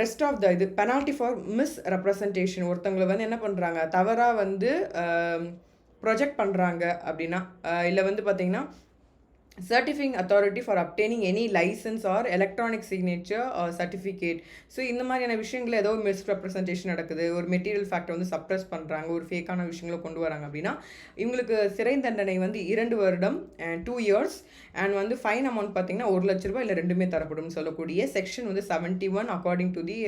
rest of the இது பெனால்ட்டி ஃபார் மிஸ் ரெப்ரசன்டேஷன். ஒருத்தவங்களை வந்து என்ன பண்ணுறாங்க, தவறாக வந்து ப்ரொஜெக்ட் பண்ணுறாங்க அப்படின்னா, இல்லை வந்து பார்த்தீங்கன்னா certifying authority for obtaining any license or electronic signature or certificate. So இந்த மாதிரியான விஷயங்கள் ஏதோ ஒரு மிஸ்ரெப்ரசன்டேஷன் நடக்குது, ஒரு மெட்டீரியல் ஃபேக்டை வந்து சப்ரஸ் பண்ணுறாங்க, ஒரு ஃபேக்கான விஷயங்களை கொண்டு வராங்க அப்படின்னா இவங்களுக்கு சிறை தண்டனை வந்து 2 வருடம் அண்ட் 2 years அண்ட் வந்து ஃபைன் அமௌண்ட் பார்த்தீங்கன்னா 1 லட்ச ரூபாய் இல்லை ரெண்டுமே தரப்படும் சொல்லக்கூடிய செக்ஷன் வந்து 71 according to the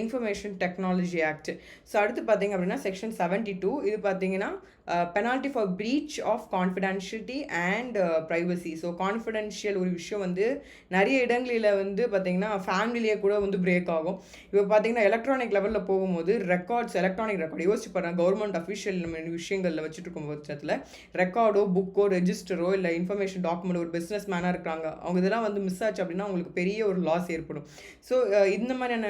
information technology act. So அடுத்து பார்த்தீங்க அப்படின்னா செக்ஷன் 72, இது பார்த்தீங்கன்னா penalty for breach of confidentiality and privacy. So confidential ஒரு விஷயம் வந்து நிறைய இடங்களில் வந்து பார்த்தீங்கன்னா ஃபேமிலியே கூட வந்து பிரேக் ஆகும். இப்போ பார்த்தீங்கன்னா எலக்ட்ரானிக் லெவலில் போகும்போது ரெக்கார்ட்ஸ், எலக்ட்ரானிக் ரெக்கார்டு யோசிச்சு பாருங்கள், கவர்மெண்ட் அஃபிஷியல் விஷயங்களில் வச்சுட்டு இருக்கும் பட்சத்தில் ரெக்கார்டோ புக்கோ ரெஜிஸ்டரோ இல்லை இன்ஃபர்மேஷன் டாக்குமெண்ட், ஒரு பிஸ்னஸ் மேனாக இருக்காங்க, அவங்க இதெல்லாம் வந்து மிஸ் ஆச்சு அப்படின்னா அவங்களுக்கு பெரிய ஒரு லாஸ் ஏற்படும். ஸோ இந்த மாதிரியான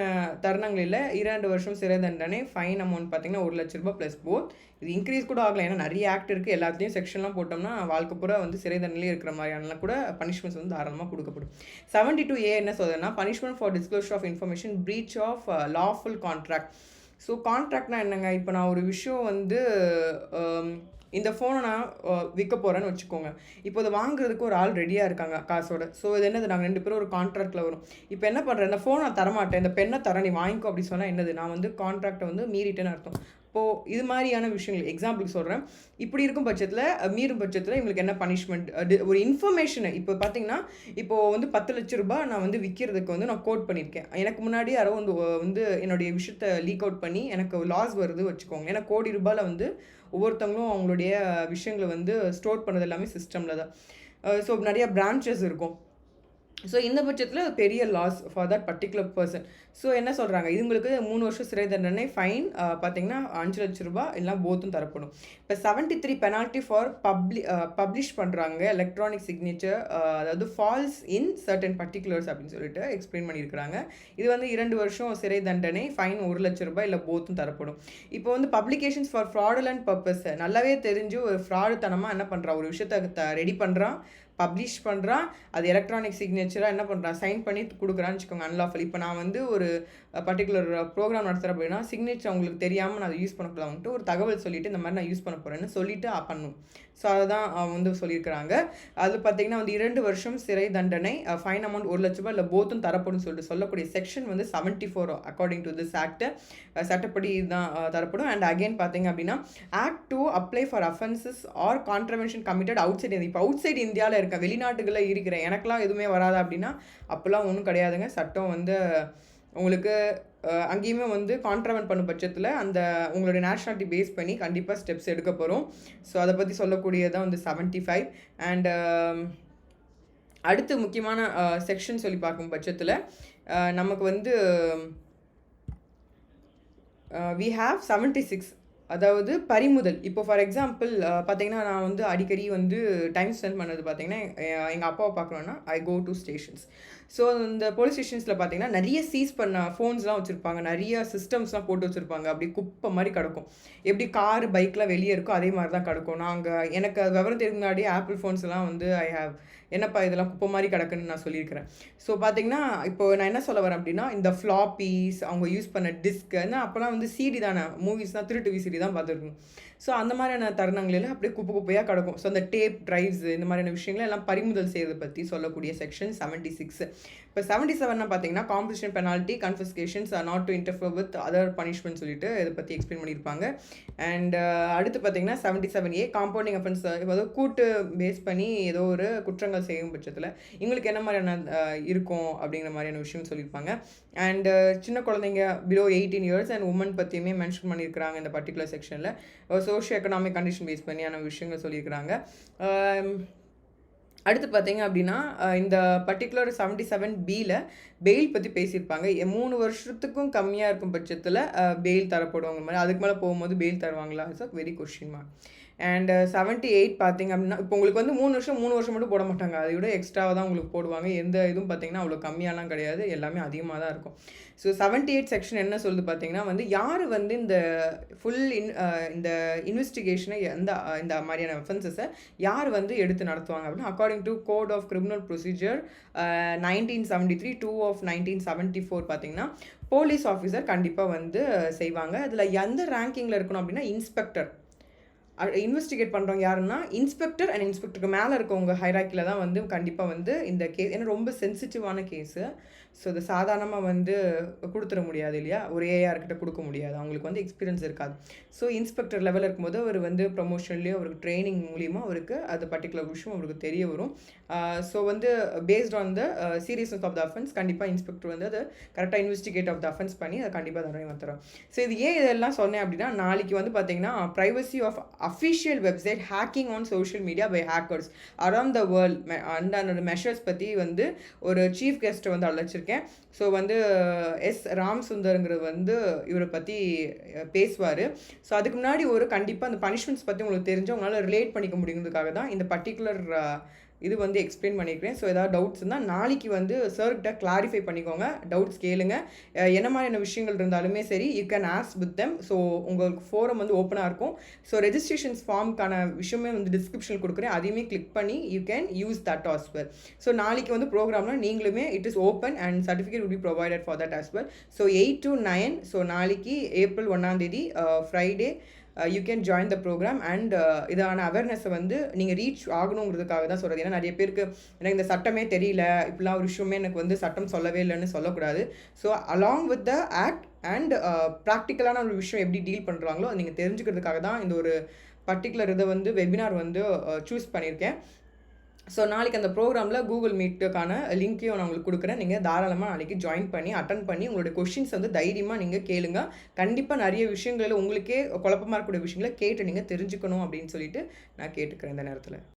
தருணங்களில் 2 வருஷம் சிறை தண்டனை, ஃபைன் அமௌண்ட் பார்த்தீங்கன்னா 1 லட்ச ரூபாய் ப்ளஸ் போத். இது இன்க்ரீஸ் கூட ஆகலாம், ஏன்னா நிறைய ஆக்ட் இருக்குது, எல்லாத்தையும் செக்ஷன்லாம் போட்டோம்னா வாழ்க்கை பூரா வந்து சிறை தண்டனையிலே இருக்கிற மாதிரியான கூட பனிஷ்மெண்ட்ஸ் வந்து தாராளமாக கொடுக்கப்படும். 72A என்ன சொல்லுதுன்னா punishment for disclosure of information breach of lawful contract. So கான்ட்ராக்ட்னா என்னங்க, இப்போ நான் ஒரு விஷயம் வந்து இந்த ஃபோனை நான் விற்க போகிறேன்னு வச்சுக்கோங்க, இப்போ அதை வாங்குறதுக்கு ஒரு ஆள் ரெடியாக இருக்காங்க காசோட. ஸோ இது என்னது, நாங்கள் 2 பேரும் ஒரு கான்ட்ராக்டில் வரும். இப்போ என்ன பண்ணுறேன், இந்த ஃபோனை நான் தரமாட்டேன், இந்த பெண்ணை தரேன் நீ வாங்கிக்கோ அப்படி சொன்னால் என்னது, நான் வந்து கான்ட்ராக்டை வந்து மீறிட்டேன்னு அர்த்தம். இப்போது இது மாதிரியான விஷயங்கள் எக்ஸாம்பிளுக்கு சொல்கிறேன். இப்படி இருக்கும் பட்சத்தில் மீறும் பட்சத்தில் இவங்களுக்கு என்ன பனிஷ்மெண்ட், ஒரு இன்ஃபர்மேஷனை இப்போ பார்த்தீங்கன்னா இப்போது வந்து 10 லட்ச ரூபாய் நான் வந்து விற்கிறதுக்கு வந்து நான் கோட் பண்ணியிருக்கேன், எனக்கு முன்னாடி யாரோ வந்து என்னுடைய விஷயத்தை லீக் அவுட் பண்ணி எனக்கு லாஸ் வருது வச்சுக்கோங்க, ஏன்னா கோடி ரூபாயில் வந்து ஒவ்வொருத்தவங்களும் அவங்களுடைய விஷயங்களை வந்து ஸ்டோர் பண்ணது எல்லாமே சிஸ்டமில் தான். ஸோ நிறைய பிரான்ச்சஸ் இருக்கும். ஸோ இந்த பட்சத்தில் பெரிய loss for that particular person. So என்ன சொல்கிறாங்க, இவங்களுக்கு 3 வருஷம் சிறை தண்டனை, ஃபைன் பார்த்தீங்கன்னா 5 லட்ச ரூபாய் எல்லாம் போத்தும் தரப்படும். இப்போ 73 பெனால்ட்டி ஃபார் பப்ளிஷ் பண்ணுறாங்க எலக்ட்ரானிக் சிக்னேச்சர், அதாவது ஃபால்ஸ் இன் சர்டன் பர்டிகுலர்ஸ் அப்படின்னு சொல்லிட்டு எக்ஸ்பிளைன் பண்ணியிருக்கிறாங்க. இது வந்து 2 வருஷம் சிறை தண்டனை, ஃபைன் 1 லட்ச ரூபாய் இல்லை போத்தும் தரப்படும். இப்போ வந்து பப்ளிகேஷன்ஸ் ஃபார் ஃப்ராடுலண்ட் பர்பஸ், நல்லாவே தெரிஞ்சு ஒரு ஃப்ராடுத்தனமாக என்ன பண்ணுறான், ஒரு விஷயத்தை ரெடி பண்ணுறான், பப்ளிஷ் பண்ணுறான், அது எலக்ட்ரானிக் சிக்னேச்சராக என்ன பண்ணுறான் சைன் பண்ணி கொடுக்குறான்னு வச்சுக்கோங்க, அன்லாஃபுல். இப்போ நான் வந்து ஒரு பர்டிகுலர் ப்ரோக்ராம் நடத்துகிறேன் அப்படின்னா சிக்னேச்சர் அவங்களுக்கு தெரியாமல் நான் அதை யூஸ் பண்ணக்கூடாதுன்ட்டு ஒரு தகவல் சொல்லிவிட்டு இந்த மாதிரி நான் யூஸ் பண்ண போகிறேன்னு சொல்லிவிட்டு பண்ணணும். ஸோ அதை தான் வந்து சொல்லியிருக்கிறாங்க. அது பார்த்திங்கன்னா வந்து 2 வருஷம் சிறை தண்டனை, ஃபைன் அமௌண்ட் 1 லட்ச ரூபாய் இல்லை போத்தும் தரப்படும் சொல்லிட்டு சொல்லக்கூடிய செக்ஷன் வந்து 74 அக்கார்டிங் டு திஸ் ஆக்ட், சட்டப்படி தான் தரப்படும். அண்ட் அகெயின் பார்த்திங்க அப்படின்னா act to apply for offences or contravention committed outside. இப்போ அவுட் சைடு இந்தியாவில் இருக்க, வெளிநாட்டுகளில் இருக்கிறேன், எனக்குலாம் எதுவுமே வராது அப்படின்னா அப்போல்லாம் ஒன்றும் கிடையாதுங்க. சட்டம் வந்து உங்களுக்கு அங்கேயுமே வந்து கான்ட்ரவென்ட் பண்ணும் பட்சத்தில் அந்த உங்களுடைய நேஷ்னாலிட்டி பேஸ் பண்ணி கண்டிப்பாக ஸ்டெப்ஸ் எடுக்க போகிறோம். ஸோ அதை பற்றி சொல்லக்கூடியதான் வந்து 75. அண்ட் அடுத்து முக்கியமான செக்ஷன் சொல்லி பார்க்கும் பட்சத்தில் நமக்கு வந்து we have 76, அதாவது பறிமுதல். இப்போ ஃபார் எக்ஸாம்பிள் பார்த்தீங்கன்னா நான் வந்து அடிக்கடி வந்து டைம் ஸ்பெண்ட் பண்ணது பார்த்தீங்கன்னா எங்கள் அப்பாவை பார்க்கணுன்னா ஐ கோ டு ஸ்டேஷன்ஸ். ஸோ இந்த போலீஸ் ஸ்டேஷன்ஸில் பார்த்தீங்கன்னா நிறைய சீஸ் பண்ண ஃபோன்ஸ்லாம் வச்சுருப்பாங்க, நிறைய சிஸ்டம்ஸ்லாம் போட்டு வச்சுருப்பாங்க, அப்படி குப்பை மாதிரி கிடக்கும். எப்படி கார் பைக்லாம் வெளியே இருக்கோ அதே மாதிரி தான் கிடக்கும். எனக்கு விவரம் தெரிஞ்ச முன்னாடியே ஆப்பிள் ஃபோன்ஸ்லாம் வந்து ஐ ஹேவ் என்னப்பா இதெல்லாம் குப்பை மாதிரி கிடக்குன்னு நான் சொல்லியிருக்கிறேன். ஸோ பார்த்தீங்கன்னா இப்போ நான் என்ன சொல்ல வரேன் அப்படின்னா இந்த ஃப்ளாப்பீஸ் அவங்க யூஸ் பண்ண டிஸ்க், ஏன்னா அப்போலாம் வந்து சிடி தானே, மூவிஸ்லாம் திருட்டு விசிடி தான் பார்த்துருக்கணும். ஸோ அந்த மாதிரியான தருணங்களில் அப்படியே குப்பை குப்பையாக கிடக்கும். ஸோ அந்த டேப் டிரைவ்ஸ் இந்த மாதிரியான விஷயங்கள் எல்லாம் பறிமுதல் செய்யறதை பற்றி சொல்லக்கூடிய செக்ஷன் 76. இப்போ 77 பார்த்தீங்கன்னா competition penalty confiscations not to interfere with other punishment சொல்லிட்டு இதை பற்றி எக்ஸ்பிளைன் பண்ணியிருப்பாங்க. அண்ட் அடுத்து பார்த்தீங்கன்னா 77A காம்பவுண்டிங் அஃபென்ஸ், அதாவது கூட்டு பேஸ் பண்ணி ஏதோ ஒரு குற்றங்கள் செய்யும் பட்சத்தில் இவங்களுக்கு என்ன மாதிரியான இருக்கும் அப்படிங்கிற மாதிரியான விஷயம் சொல்லியிருப்பாங்க. அண்ட் சின்ன குழந்தைங்க பிலோ 18 இயர்ஸ் அண்ட் உமன் பற்றியுமே மென்ஷன் பண்ணியிருக்கிறாங்க இந்த பர்டிகுலர் செக்ஷனில். சோஷியோ எக்கனாமிக் கண்டிஷன் பேஸ் பண்ணியான விஷயங்கள் சொல்லியிருக்கிறாங்க. அடுத்து பார்த்தீங்க அப்படின்னா இந்த பர்டிகுலர் 77Bயில் பெயில் பற்றி பேசியிருப்பாங்க. 3 வருஷத்துக்கும் கம்மியாக இருக்கும் பட்சத்தில் பெயில் தரப்படுவாங்க மாதிரி. அதுக்கு மேலே போகும்போது பெயில் தருவாங்களா? It's a very question mark. And 78 பார்த்தீங்க அப்படின்னா இப்போ உங்களுக்கு வந்து 3 வருஷம் மட்டும் போட மாட்டாங்க. அதை விட எக்ஸ்ட்ராவாக தான் உங்களுக்கு போடுவாங்க. எந்த இதுவும் பார்த்தீங்கன்னா அவ்வளோ கம்மியாலாம் கிடையாது, எல்லாமே அதிகமாக தான் இருக்கும். ஸோ 78 செக்ஷன் என்ன சொல்லுது பார்த்தீங்கன்னா வந்து யார் வந்து இந்த இந்த இன்வெஸ்டிகேஷனை இந்த மாதிரியான அஃபென்சஸை யார் வந்து எடுத்து நடத்துவாங்க அப்படின்னா, according to code of criminal procedure 1973 2 of 1974 பார்த்தீங்கன்னா போலீஸ் ஆஃபீஸர் கண்டிப்பாக வந்து செய்வாங்க. அதில் எந்த ரேங்கிங்கில் இருக்கணும் அப்படின்னா இன்ஸ்பெக்டர். இன்வெஸ்டிகேட் பண்ணுறவங்க யாருன்னா இன்ஸ்பெக்டர் அண்ட் இன்ஸ்பெக்டருக்கு மேலே இருக்கவங்க ஹைராக்கியில் தான் வந்து கண்டிப்பாக வந்து இந்த கேஸ், ஏன்னா ரொம்ப சென்சிட்டிவான கேஸு. ஸோ இது சாதாரணமாக வந்து கொடுத்துட முடியாது இல்லையா, ஒரு ஏஆர்கிட்ட கொடுக்க முடியாது, அவங்களுக்கு வந்து எக்ஸ்பீரியன்ஸ் இருக்காது. ஸோ இன்ஸ்பெக்டர் லெவலில் இருக்கும்போது அவர் வந்து ப்ரொமோஷன்லேயோ அவருக்கு ட்ரைனிங் மூலிமா அவருக்கு அது பர்டிகுலர் விஷயம் அவருக்கு தெரிய வரும். ஸோ வந்து based on the seriousness of the offence கண்டிப்பாக இன்ஸ்பெக்டர் வந்து அதை கரெக்டாக இன்வெஸ்டிகேட் ஆஃப் த அஃபென்ஸ் பண்ணி அதை கண்டிப்பாக தண்டனை வந்துடும். ஸோ இது ஏன் இதெல்லாம் சொன்னேன் அப்படின்னா, நாளைக்கு வந்து பார்த்தீங்கன்னா privacy of official website hacking on social media by hackers around the world அந்த மெஷர்ஸ் பற்றி வந்து ஒரு சீஃப் கெஸ்ட்டை வந்து அழைச்சிருக்கேன். ஸோ வந்து எஸ் ராம் சுந்தருங்கிறது வந்து இவரை பற்றி பேசுவார். ஸோ அதுக்கு முன்னாடி ஒரு கண்டிப்பாக அந்த பனிஷ்மெண்ட்ஸ் பற்றி உங்களுக்கு தெரிஞ்சு உங்களால் ரிலேட் பண்ணிக்க முடியுங்கிறதுக்காக தான் இந்த பர்டிகுலர் இது வந்து எக்ஸ்பிளைன் பண்ணியிருக்கேன். ஸோ ஏதாவது டவுட்ஸ் இருந்தால் நாளைக்கு வந்து சார்கிட்ட கிளாரிஃபை பண்ணிக்கோங்க, டவுட்ஸ் கேளுங்க. என்ன மாதிரியான விஷயங்கள் இருந்தாலுமே சரி you can ask with them. So உங்களுக்கு ஃபோரம் வந்து ஓப்பனாக இருக்கும். ஸோ ரெஜிஸ்ட்ரேஷன்ஸ் ஃபார்முக்கான விஷயமே வந்து டிஸ்கிரிப்ஷனில் கொடுக்குறேன், அதையுமே கிளிக் பண்ணி you can use that as well. So நாளைக்கு வந்து ப்ரோக்ராமில் நீங்களுமே it is open and certificate will be provided for that as well. So 8 to 9, so நாளைக்கு April 1 Friday you can join the program. And இதான அவேர்னஸை வந்து நீங்கள் ரீச் ஆகணுங்கிறதுக்காக தான் சொல்கிறது. ஏன்னா நிறைய பேருக்கு எனக்கு இந்த சட்டமே தெரியல, இப்படிலாம் ஒரு விஷயமே எனக்கு வந்து சட்டம் சொல்லவே இல்லைன்னு சொல்லக்கூடாது. So along with the act and ப்ராக்டிக்கலான ஒரு விஷயம் எப்படி டீல் பண்ணுறாங்களோ அது நீங்கள் தெரிஞ்சுக்கிறதுக்காக தான் இந்த ஒரு பர்டிகுலர் இதை வந்து வெபினார் வந்து சூஸ் பண்ணியிருக்கேன். ஸோ நாளைக்கு அந்த ப்ரோக்ராமில் கூகுள் மீட்டுக்கான லிங்க்கையும் நான் உங்களுக்கு கொடுக்குறேன். நீங்கள் தாராளமாக நாளைக்கு ஜாயின் பண்ணி அட்டன் பண்ணி உங்களுடைய கொஷின்ஸ் வந்து தைரியமாக நீங்கள் கேளுங்க. கண்டிப்பாக நிறைய விஷயங்களில் உங்களுக்கே குழப்பமாக இருக்கக்கூடிய விஷயங்களை கேட்டு நீங்கள் தெரிஞ்சுக்கணும் அப்படின்னு சொல்லிட்டு நான் கேட்டுக்கிறேன் இந்த நேரத்தில்.